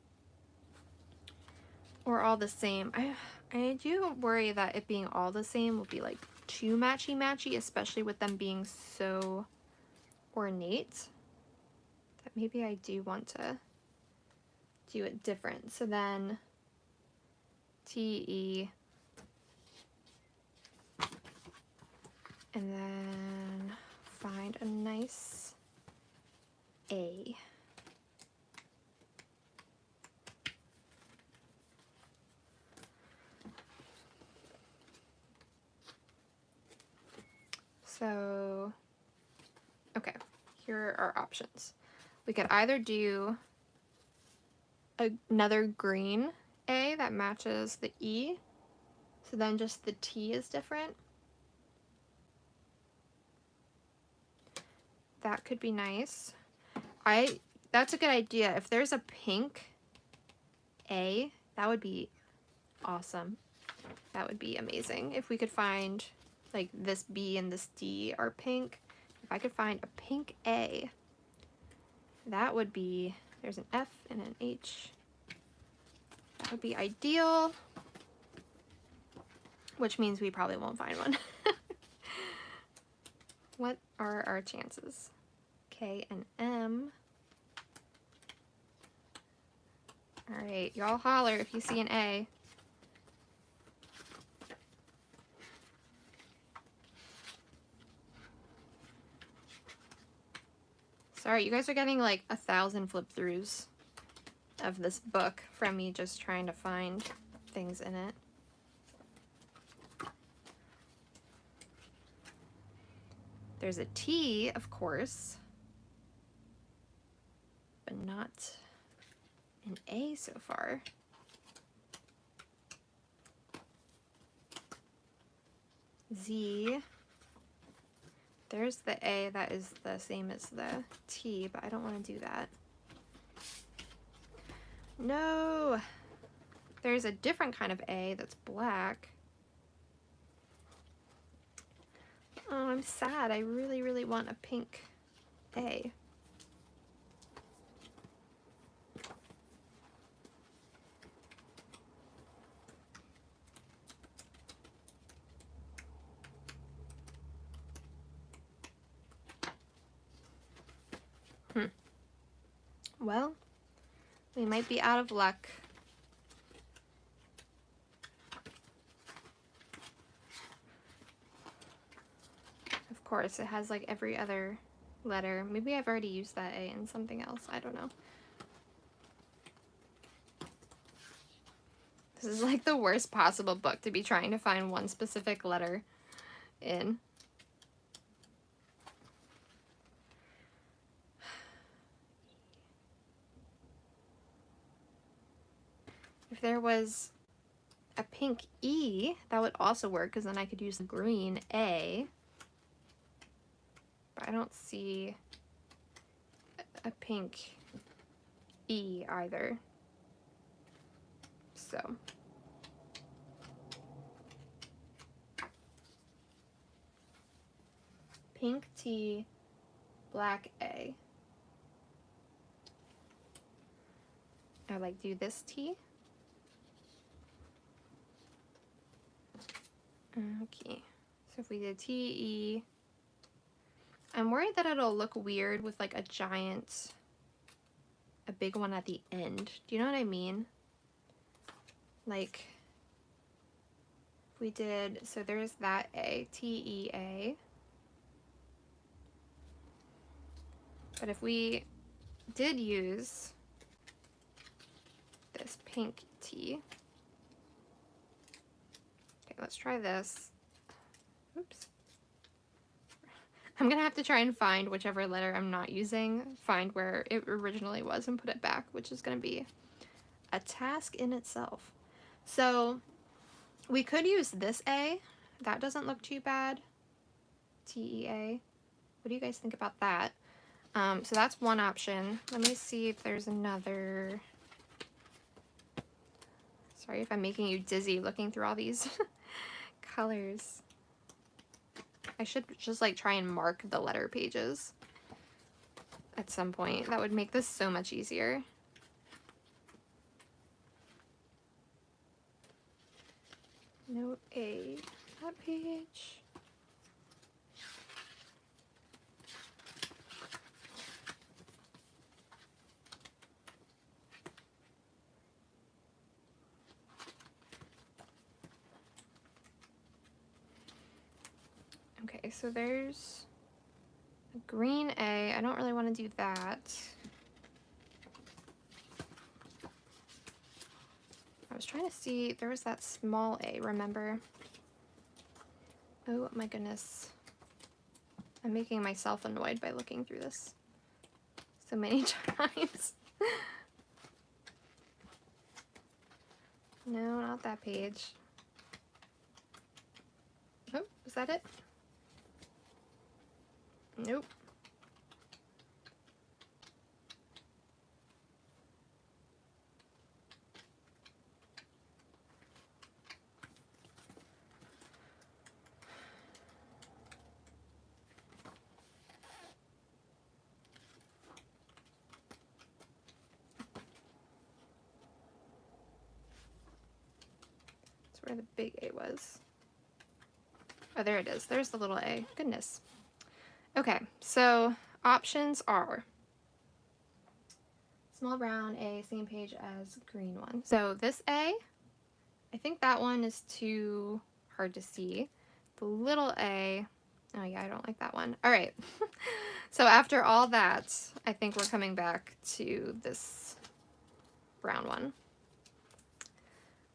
Or all the same? I do worry that it being all the same will be like too matchy-matchy, especially with them being so ornate, that maybe I do want to do it different. So then T-E, and then find a nice A. So, okay, here are our options. We could either do another green A that matches the E, so then just the T is different. That could be nice. That's a good idea. If there's a pink A, that would be awesome. That would be amazing. If we could find, like, this B and this D are pink. If I could find a pink A, that would be, there's an F and an H. That would be ideal, which means we probably won't find one. What are our chances? K and M. All right, y'all holler if you see an A. Sorry, you guys are getting like 1,000 flip throughs of this book from me just trying to find things in it. There's a T, of course, but not an A so far. Z. There's the A that is the same as the T, but I don't want to do that. No! There's a different kind of A that's black. Oh, I'm sad. I really, really want a pink A. Well, we might be out of luck. Of course, it has like every other letter. Maybe I've already used that A in something else. I don't know. This is like the worst possible book to be trying to find one specific letter in. If there was a pink E, that would also work, because then I could use the green A. But I don't see a pink E either. So pink T, black A. I like do this T. Okay, so if we did T, E, I'm worried that it'll look weird with like a big one at the end. Do you know what I mean? Like, if we did, so there's that A, T, E, A. But if we did use this pink T, okay, let's try this. Oops. I'm gonna have to try and find whichever letter I'm not using, find where it originally was and put it back, which is gonna be a task in itself. So we could use this A. That doesn't look too bad. T-E-A. What do you guys think about that? So that's one option. Let me see if there's another. Sorry if I'm making you dizzy looking through all these colors. I should just like try and mark the letter pages at some point. That would make this so much easier. Note A, that page. so there's a green A. I don't really want to do that. I was trying to see, there was that small A, remember? Oh my goodness. I'm making myself annoyed by looking through this so many times. No, not that page. Oh, is that it? Nope. That's where the big A was. Oh, there it is. There's the little A. Goodness. Okay, so options are small brown A, same page as green one. So this A, I think that one is too hard to see. The little A, oh yeah, I don't like that one. All right, so after all that, I think we're coming back to this brown one.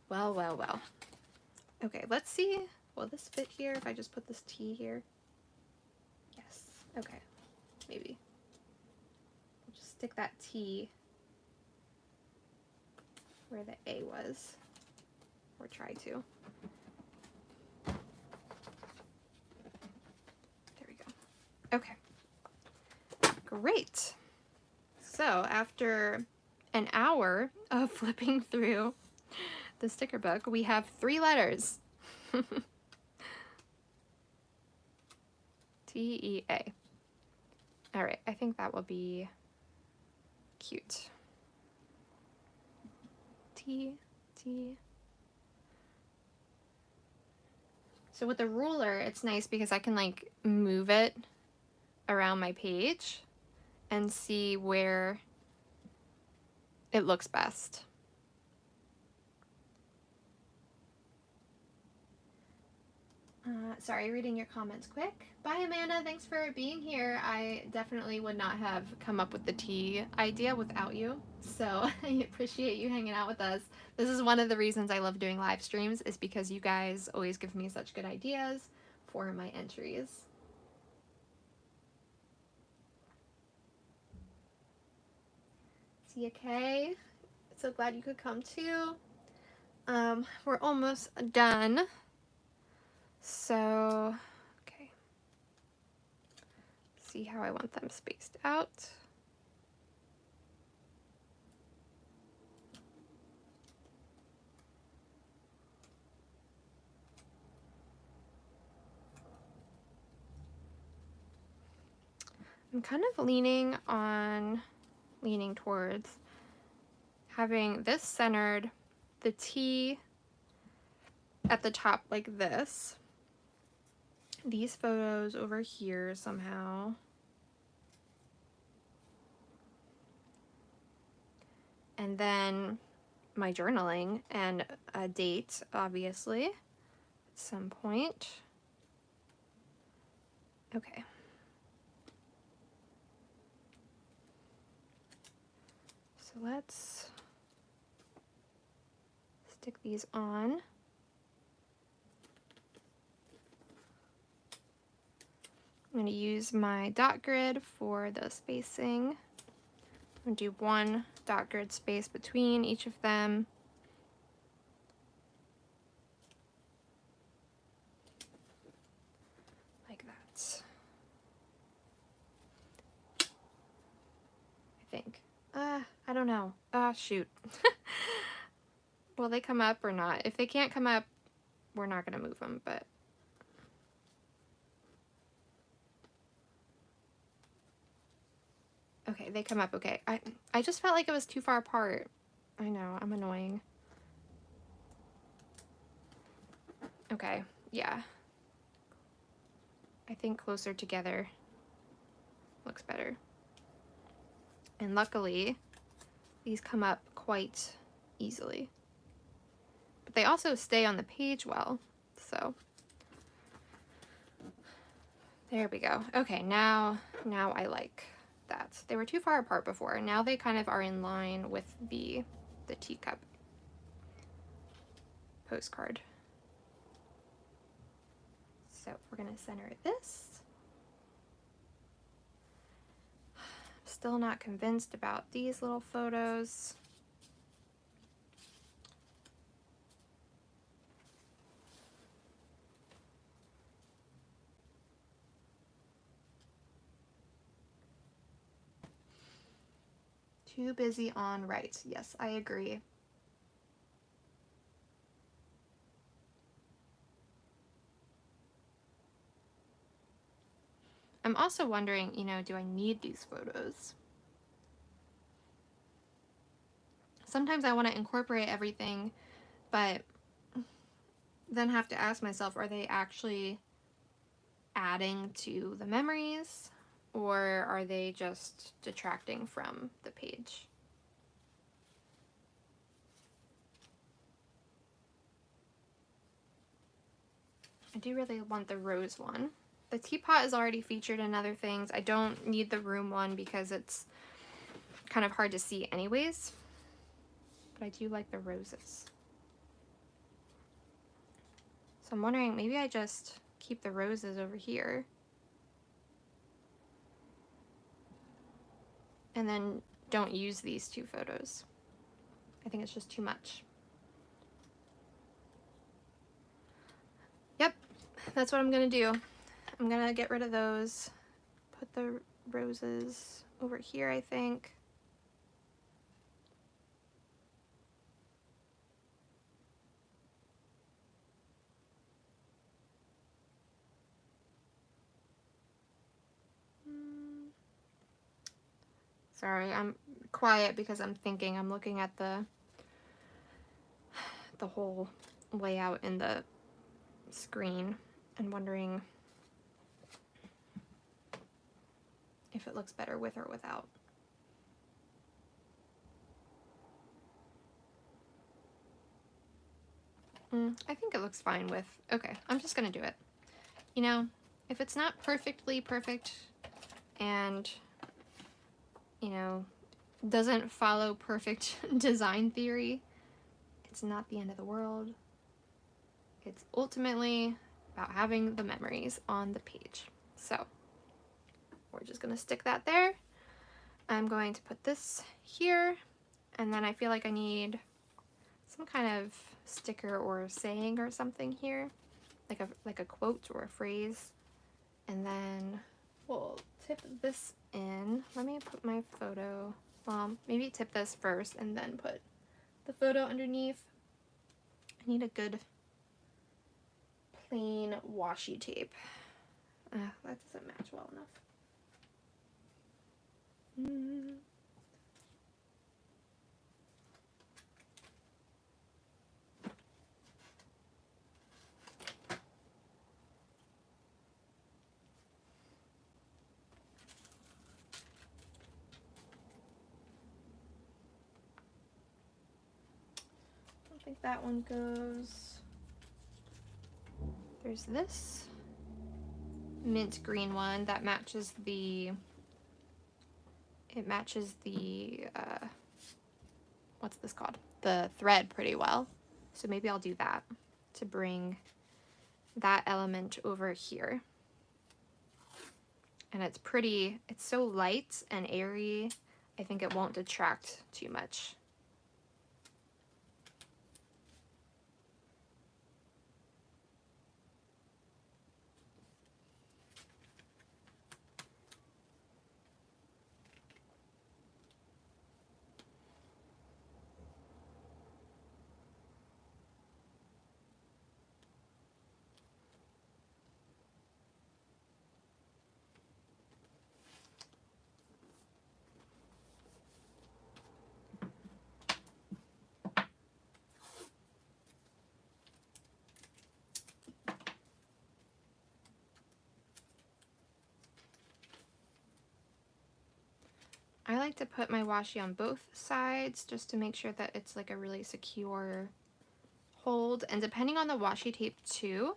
Well, well, well. Okay, let's see. Will this fit here if I just put this T here? Yes, okay, maybe. I'll just stick that T where the A was, or try to. There we go. Okay, great. So after an hour of flipping through the sticker book, we have 3 letters. T-E-A. All right, I think that will be cute. T. So with the ruler, it's nice because I can like move it around my page and see where it looks best. Sorry, reading your comments quick. Bye, Amanda. Thanks for being here. I definitely would not have come up with the tea idea without you. So I appreciate you hanging out with us. This is one of the reasons I love doing live streams, is because you guys always give me such good ideas for my entries. See you, Kay. So glad you could come too. We're almost done. So, okay. See how I want them spaced out. I'm kind of leaning towards having this centered, the T at the top like this. These photos over here somehow. And then my journaling and a date, obviously, at some point. Okay. So let's stick these on. I'm going to use my dot grid for the spacing. I'm going to do 1 dot grid space between each of them. Like that. I think. I don't know. Shoot. Will they come up or not? If they can't come up, we're not going to move them, but... Okay, they come up okay. I just felt like it was too far apart. I know, I'm annoying. Okay, yeah. I think closer together looks better. And luckily, these come up quite easily. But they also stay on the page well, so. There we go. Okay, now I like that. They were too far apart before. Now they kind of are in line with the teacup postcard. So we're gonna center this. I'm still not convinced about these little photos. Too busy on right. Yes, I agree. I'm also wondering, you know, do I need these photos? Sometimes I want to incorporate everything, but then have to ask myself, are they actually adding to the memories, or are they just detracting from the page? I do really want the rose one. The teapot is already featured in other things. I don't need the room one because it's kind of hard to see anyways, but I do like the roses. So I'm wondering, maybe I just keep the roses over here and then don't use these two photos. I think it's just too much. Yep, that's what I'm gonna do. I'm gonna get rid of those, put the roses over here, I think. Sorry, I'm quiet because I'm thinking. I'm looking at the whole layout in the screen and wondering if it looks better with or without. I think it looks fine with. Okay, I'm just gonna do it. You know, if it's not perfectly perfect and, you know, doesn't follow perfect design theory, it's not the end of the world. It's ultimately about having the memories on the page. So we're just gonna stick that there. I'm going to put this here, and then I feel like I need some kind of sticker or saying or something here, like a quote or a phrase. And then we'll tip this in. Let me put my photo, well, maybe tip this first and then put the photo underneath. I need a good plain washi tape. That doesn't match well enough. I don't think that one goes. There's this mint green one that matches the, what's this called? The thread pretty well. So maybe I'll do that to bring that element over here. And it's pretty, it's so light and airy, I think it won't detract too much. I like to put my washi on both sides just to make sure that it's like a really secure hold. And depending on the washi tape too,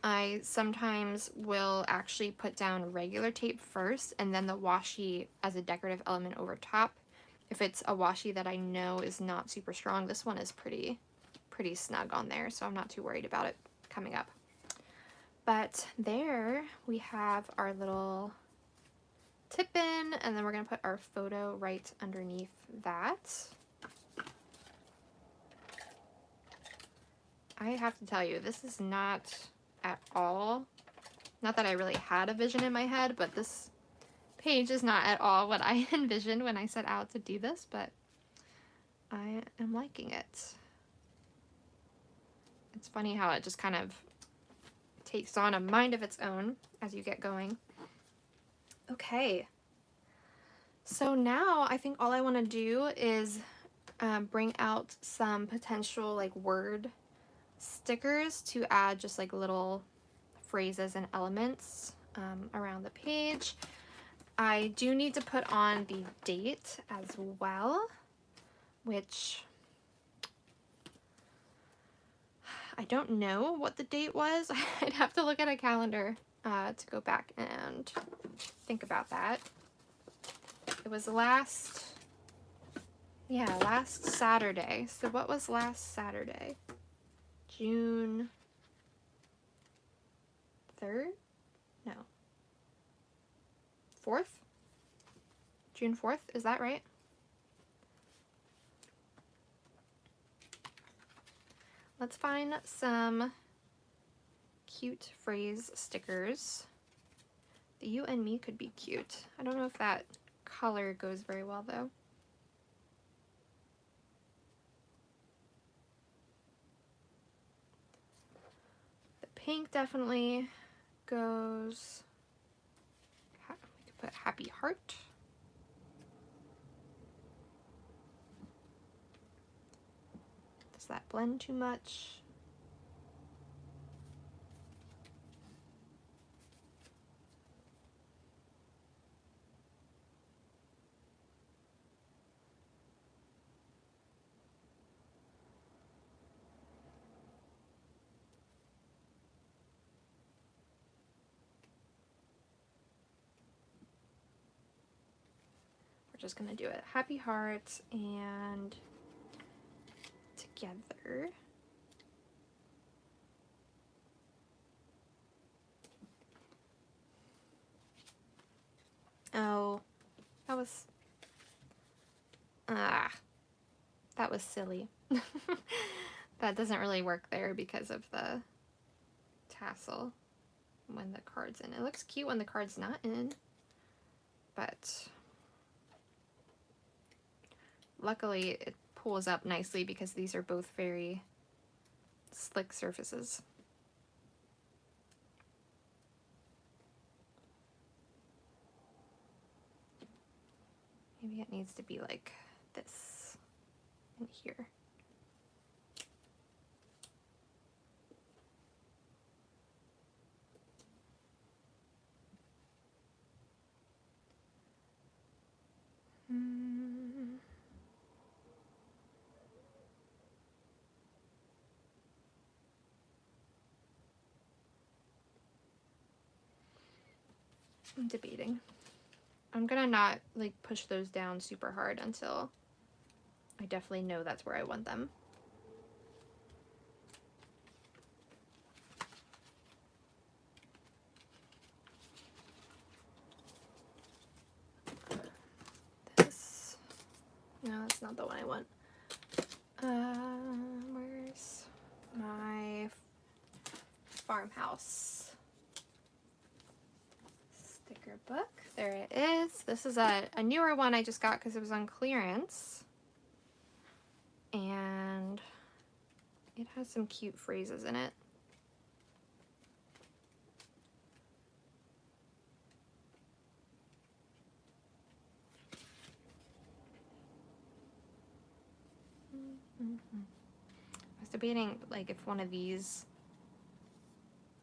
I sometimes will actually put down regular tape first and then the washi as a decorative element over top. If it's a washi that I know is not super strong, this one is pretty snug on there, so I'm not too worried about it coming up. But there we have our little tip in, and then we're going to put our photo right underneath that. I have to tell you, this is not at all, not that I really had a vision in my head, but this page is not at all what I envisioned when I set out to do this, but I am liking it. It's funny how it just kind of takes on a mind of its own as you get going. Okay, so now I think all I want to do is bring out some potential like word stickers to add just like little phrases and elements around the page. I do need to put on the date as well, which I don't know what the date was. I'd have to look at a calendar to go back and think about that. It was last Saturday. So what was last Saturday? June 3rd? No. 4th? June 4th, is that right? Let's find some cute phrase stickers. The you and me could be cute. I don't know if that color goes very well though. The pink definitely goes. We could put happy heart. Does that blend too much? We're just gonna do it happy heart and together. Oh, that was silly. That doesn't really work there because of the tassel when the card's in. It looks cute when the card's not in, but luckily it pulls up nicely because these are both very slick surfaces. Maybe it needs to be like this in here. I'm debating. I'm gonna not like push those down super hard until I definitely know that's where I want them. This, no, that's not the one I want. Where's my farmhouse sticker book? There it is. This is a newer one I just got because it was on clearance. And it has some cute phrases in it. I was debating like if one of these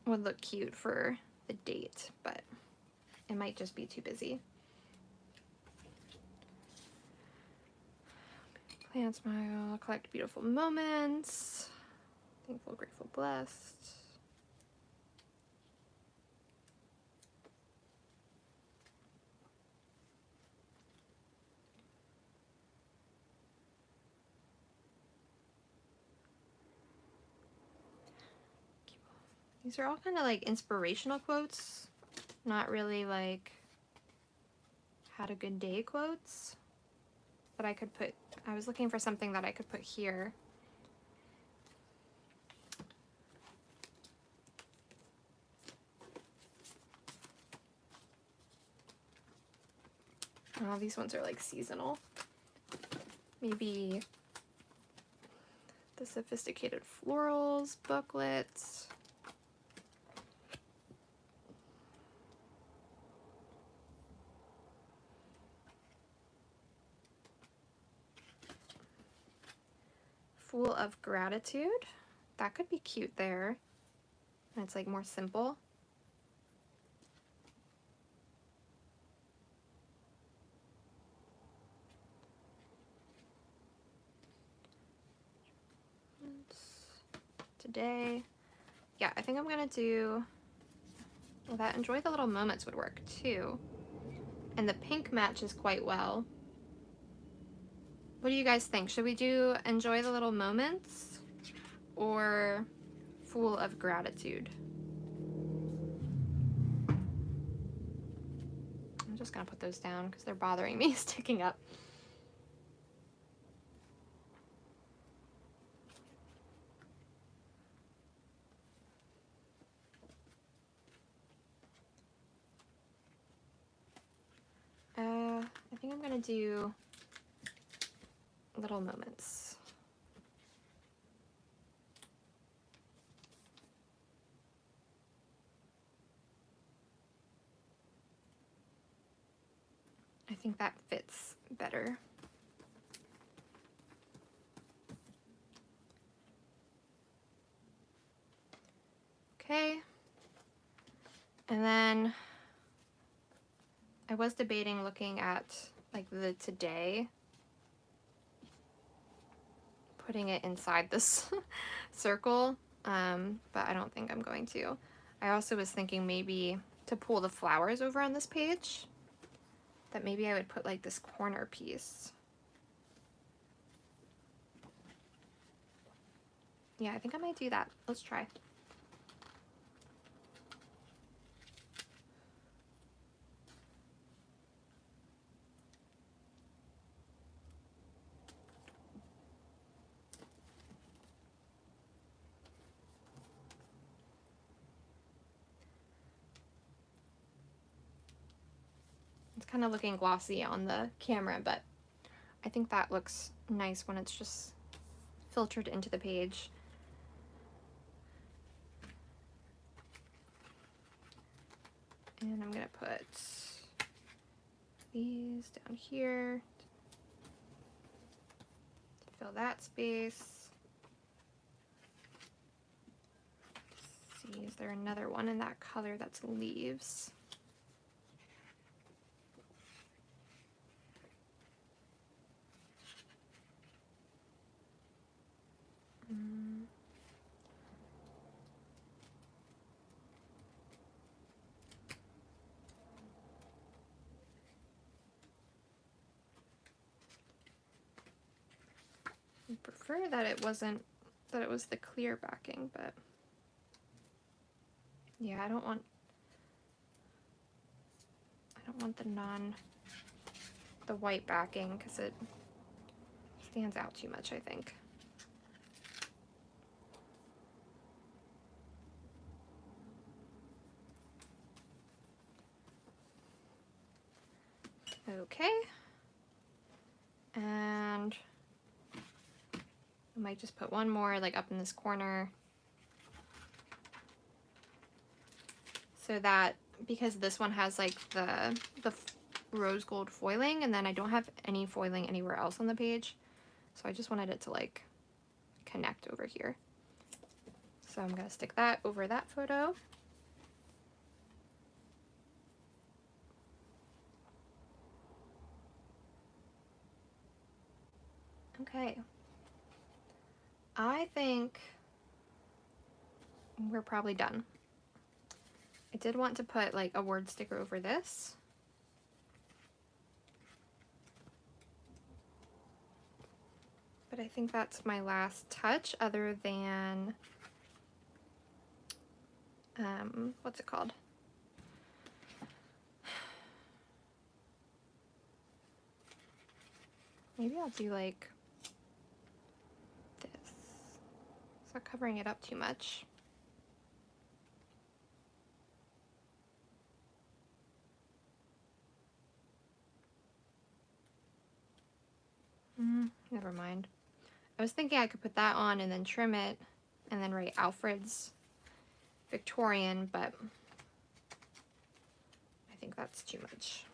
would look cute for the date, but it might just be too busy. Plan, smile, collect beautiful moments. Thankful, grateful, blessed. These are all kind of like inspirational quotes, not really like had a good day quotes that I could put. I was looking for something that I could put here. Oh, these ones are like seasonal. Maybe the Sophisticated Florals booklets. Full of Gratitude. That could be cute there. And it's like more simple. Today. Yeah, I think I'm gonna do, well, that Enjoy the Little Moments would work too. And the pink matches quite well. What do you guys think? Should we do Enjoy the Little Moments or Full of Gratitude? I'm just gonna put those down because they're bothering me sticking up. I think I'm gonna do Little Moments. I think that fits better. Okay. And then I was debating looking at like the today, putting it inside this circle, but I don't think I'm going to. I also was thinking maybe to pull the flowers over on this page, that maybe I would put like this corner piece. Yeah, I think I might do that. Let's try. It's kind of looking glossy on the camera, but I think that looks nice when it's just filtered into the page. And I'm gonna put these down here to fill that space. Let's see, is there another one in that color that's leaves? I prefer that it wasn't, that it was the clear backing, but yeah, I don't want the white backing because it stands out too much, I think. Okay. And I might just put one more like up in this corner so that, because this one has like the rose gold foiling, and then I don't have any foiling anywhere else on the page, so I just wanted it to like connect over here. So I'm gonna stick that over that photo. Okay, I think we're probably done. I did want to put like a word sticker over this. But I think that's my last touch, other than what's it called? Maybe I'll do like this. It's not covering it up too much. Never mind. I was thinking I could put that on and then trim it and then write Alfred's Victorian, but I think that's too much.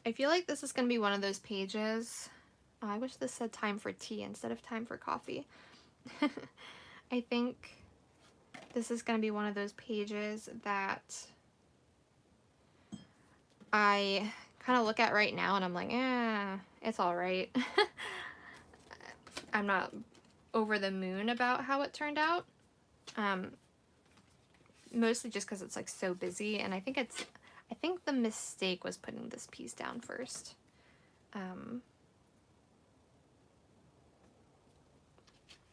I feel like this is going to be one of those pages. Oh, I wish this said time for tea instead of time for coffee. I think this is going to be one of those pages that I kind of look at right now and I'm like, it's all right. I'm not over the moon about how it turned out. Mostly just because it's like so busy, and I think the mistake was putting this piece down first.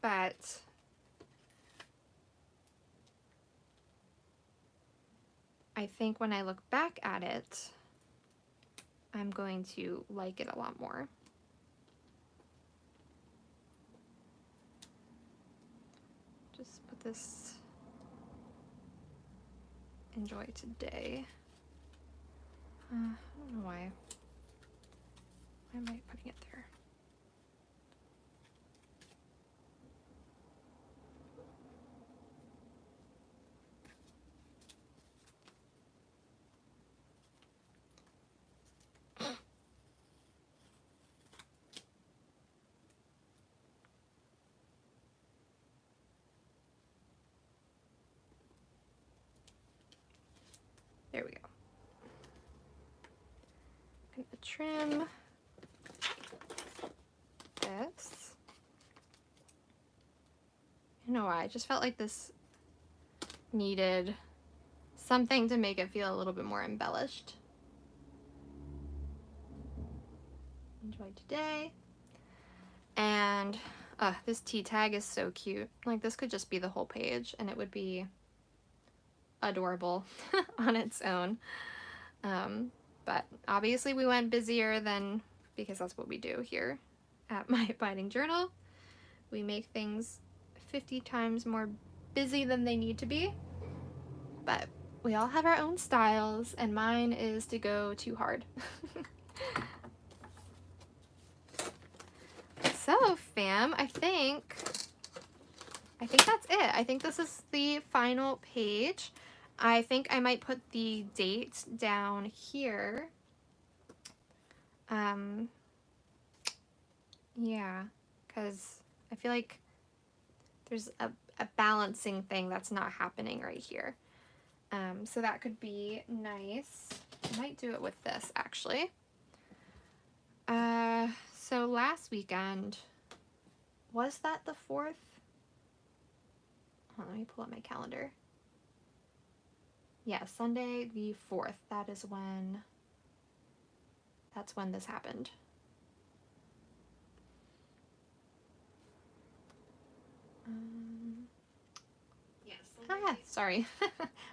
But I think when I look back at it, I'm going to like it a lot more. Just put this enjoy today. I don't know why. Why am I putting it there? There we go. I'm gonna trim this. I don't know why, I just felt like this needed something to make it feel a little bit more embellished. Enjoy today. And this tea tag is so cute. Like, this could just be the whole page and it would be adorable on its own. But obviously we went busier than, because that's what we do here at My Abiding Journal. We make things 50 times more busy than they need to be. But we all have our own styles, and mine is to go too hard. So, fam, I think that's it. I think this is the final page. I think I might put the date down here. Yeah, because I feel like there's a balancing thing that's not happening right here. So that could be nice. I might do it with this, actually. So last weekend, was that the 4th? Hold on, let me pull up my calendar. Yeah, Sunday the 4th. That's when this happened. Yes. Sorry.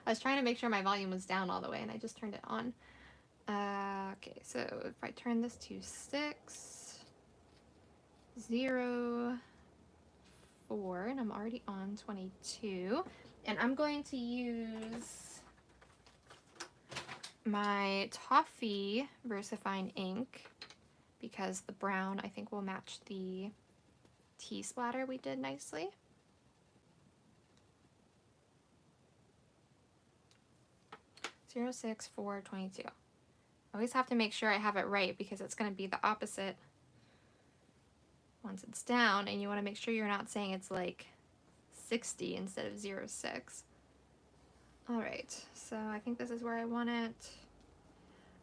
I was trying to make sure my volume was down all the way and I just turned it on. Okay, so if I turn this to 6, 0, 4, and I'm already on 22, and I'm going to use my Toffee VersaFine ink because the brown I think will match the tea splatter we did nicely. Zero, 6, 4, 22. I always have to make sure I have it right because it's going to be the opposite once it's down, and you want to make sure you're not saying it's like 60 instead of 0, 6. Alright, so I think this is where I want it.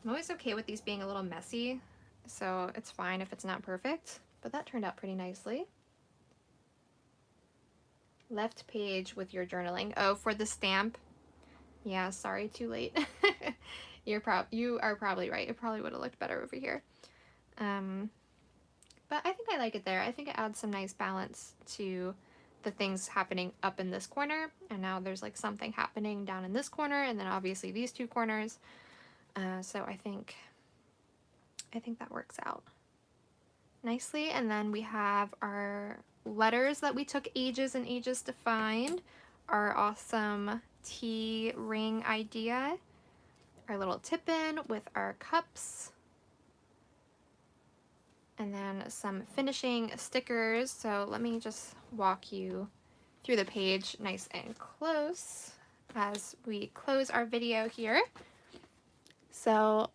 I'm always okay with these being a little messy, so it's fine if it's not perfect, but that turned out pretty nicely. Left page with your journaling. Oh, for the stamp. Yeah, sorry, too late. You are probably right. It probably would have looked better over here. but I think I like it there. I think it adds some nice balance to the things happening up in this corner, and now there's like something happening down in this corner, and then obviously these two corners. So I think that works out nicely. And then we have our letters that we took ages and ages to find, our awesome tea ring idea, our little tip-in with our cups, and then some finishing stickers. So let me just walk you through the page nice and close as we close our video here. So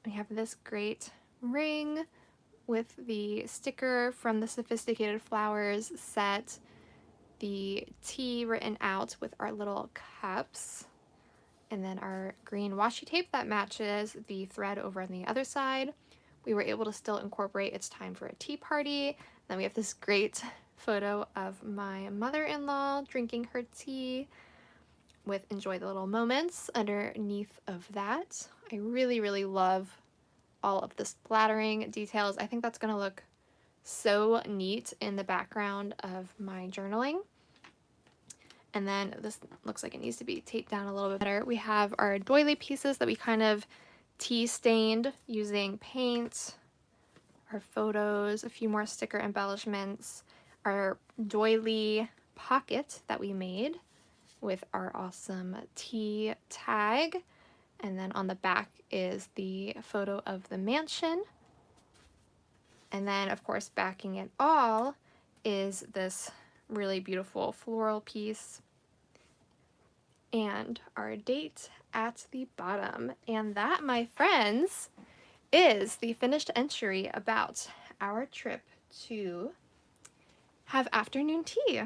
we have this great ring with the sticker from the Sophisticated Flowers set, the tea written out with our little cups, and then our green washi tape that matches the thread over on the other side. We were able to still incorporate "It's time for a tea party." Then we have this great photo of my mother-in-law drinking her tea with "Enjoy the little moments" underneath of that. I really, really love all of the splattering details. I think that's going to look so neat in the background of my journaling. And then this looks like it needs to be taped down a little bit better. We have our doily pieces that we kind of tea stained using paint, our photos, a few more sticker embellishments, our doily pocket that we made with our awesome tea tag, and then on the back is the photo of the mansion. And then of course backing it all is this really beautiful floral piece and our date at the bottom. And that, my friends, is the finished entry about our trip to have afternoon tea.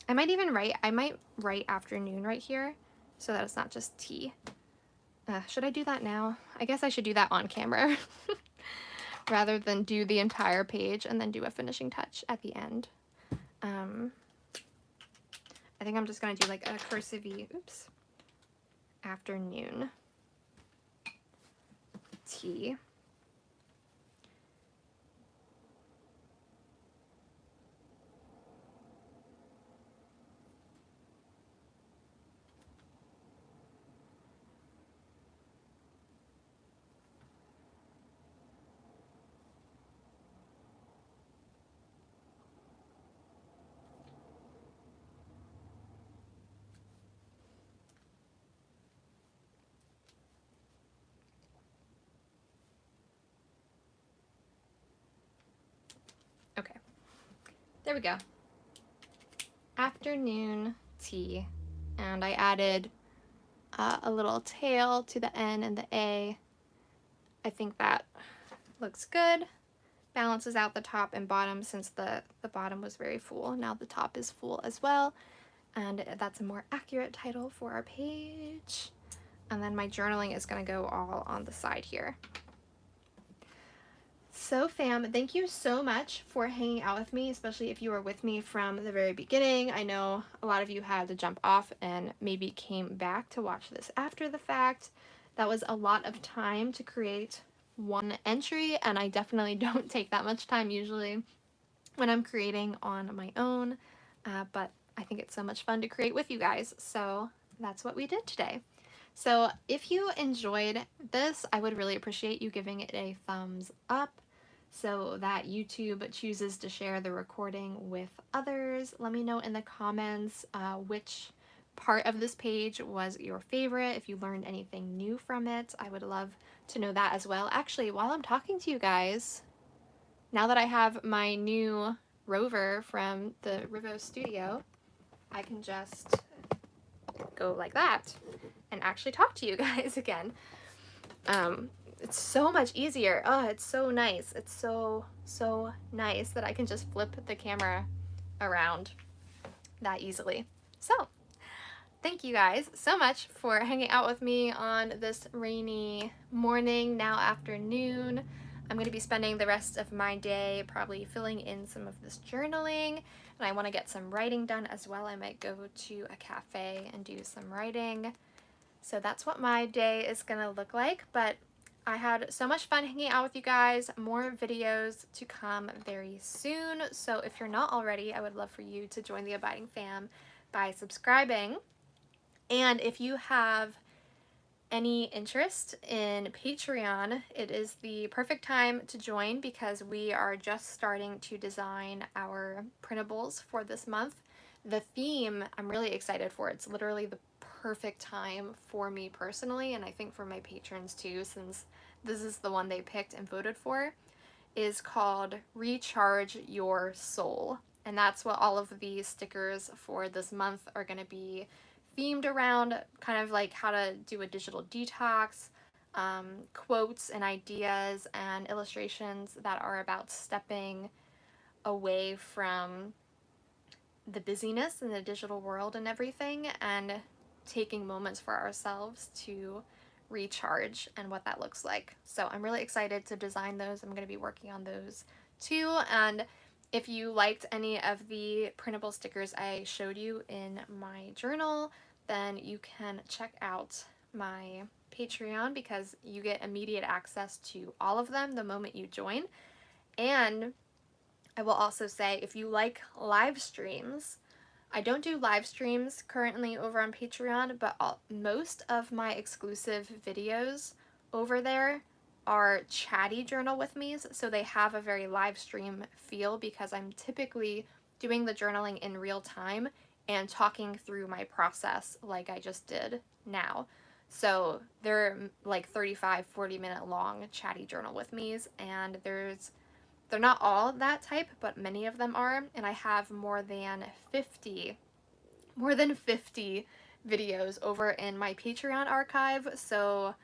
I might write afternoon right here so that it's not just tea. Should I do that now? I guess I should do that on camera rather than do the entire page and then do a finishing touch at the end. I think I'm just going to do like a cursive-y, oops, afternoon tea. Okay, there we go. Afternoon tea. And I added a little tail to the N and the A. I think that looks good. Balances out the top and bottom since the bottom was very full. Now the top is full as well. And that's a more accurate title for our page. And then my journaling is going to go all on the side here. So fam, thank you so much for hanging out with me, especially if you were with me from the very beginning. I know a lot of you had to jump off and maybe came back to watch this after the fact. That was a lot of time to create one entry, and I definitely don't take that much time usually when I'm creating on my own, but I think it's so much fun to create with you guys, so that's what we did today. So if you enjoyed this, I would really appreciate you giving it a thumbs up so that YouTube chooses to share the recording with others. Let me know in the comments which part of this page was your favorite, if you learned anything new from it. I would love to know that as well. Actually, while I'm talking to you guys, now that I have my new Rover from the RivoStudio, I can just go like that and actually talk to you guys again. It's so much easier. Oh, it's so nice. It's so nice that I can just flip the camera around that easily. So thank you guys so much for hanging out with me on this rainy morning, now afternoon. I'm going to be spending the rest of my day probably filling in some of this journaling, and I want to get some writing done as well. I might go to a cafe and do some writing. So that's what my day is going to look like, but I had so much fun hanging out with you guys. More videos to come very soon. So if you're not already, I would love for you to join the Abiding fam by subscribing. And if you have any interest in Patreon, it is the perfect time to join because we are just starting to design our printables for this month. The theme I'm really excited for. It's literally the perfect time for me personally, and I think for my patrons too, since this is the one they picked and voted for, is called Recharge Your Soul. And that's what all of these stickers for this month are going to be themed around, kind of like how to do a digital detox, quotes and ideas and illustrations that are about stepping away from the busyness in the digital world and everything, and taking moments for ourselves to recharge and what that looks like. So I'm really excited to design those. I'm going to be working on those too. And if you liked any of the printable stickers I showed you in my journal, then you can check out my Patreon because you get immediate access to all of them the moment you join. And I will also say, if you like live streams, I don't do live streams currently over on Patreon, but most of my exclusive videos over there are chatty journal with me's, so they have a very live stream feel because I'm typically doing the journaling in real time and talking through my process like I just did now. So they're like 35-40 minute long chatty journal with me's, and they're not all that type, but many of them are, and I have more than 50 videos over in my Patreon archive. So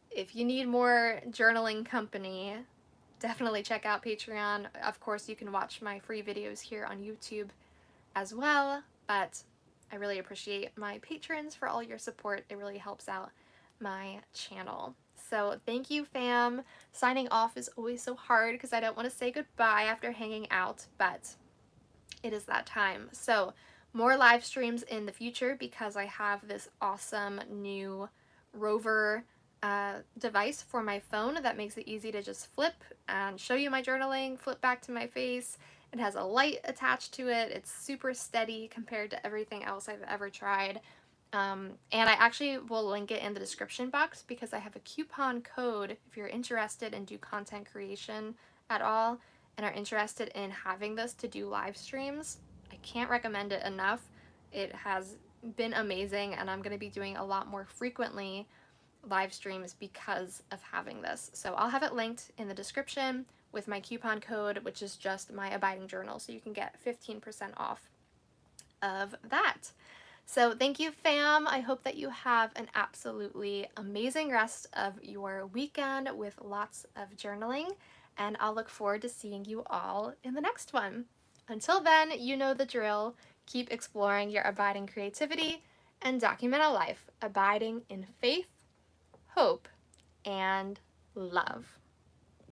if you need more journaling company, definitely check out Patreon. Of course, you can watch my free videos here on YouTube as well, but I really appreciate my patrons for all your support. It really helps out my channel. So thank you, fam. Signing off is always so hard because I don't want to say goodbye after hanging out, but it is that time. So more live streams in the future because I have this awesome new Rover device for my phone that makes it easy to just flip and show you my journaling, flip back to my face. It has a light attached to it. It's super steady compared to everything else I've ever tried. And I actually will link it in the description box because I have a coupon code if you're interested in do content creation at all and are interested in having this to do live streams. I can't recommend it enough. It has been amazing, and I'm going to be doing a lot more frequently live streams because of having this. So I'll have it linked in the description with my coupon code, which is just my Abiding Journal, so you can get 15% off of that. So thank you, fam. I hope that you have an absolutely amazing rest of your weekend with lots of journaling, and I'll look forward to seeing you all in the next one. Until then, you know the drill. Keep exploring your abiding creativity and document a life abiding in faith, hope, and love.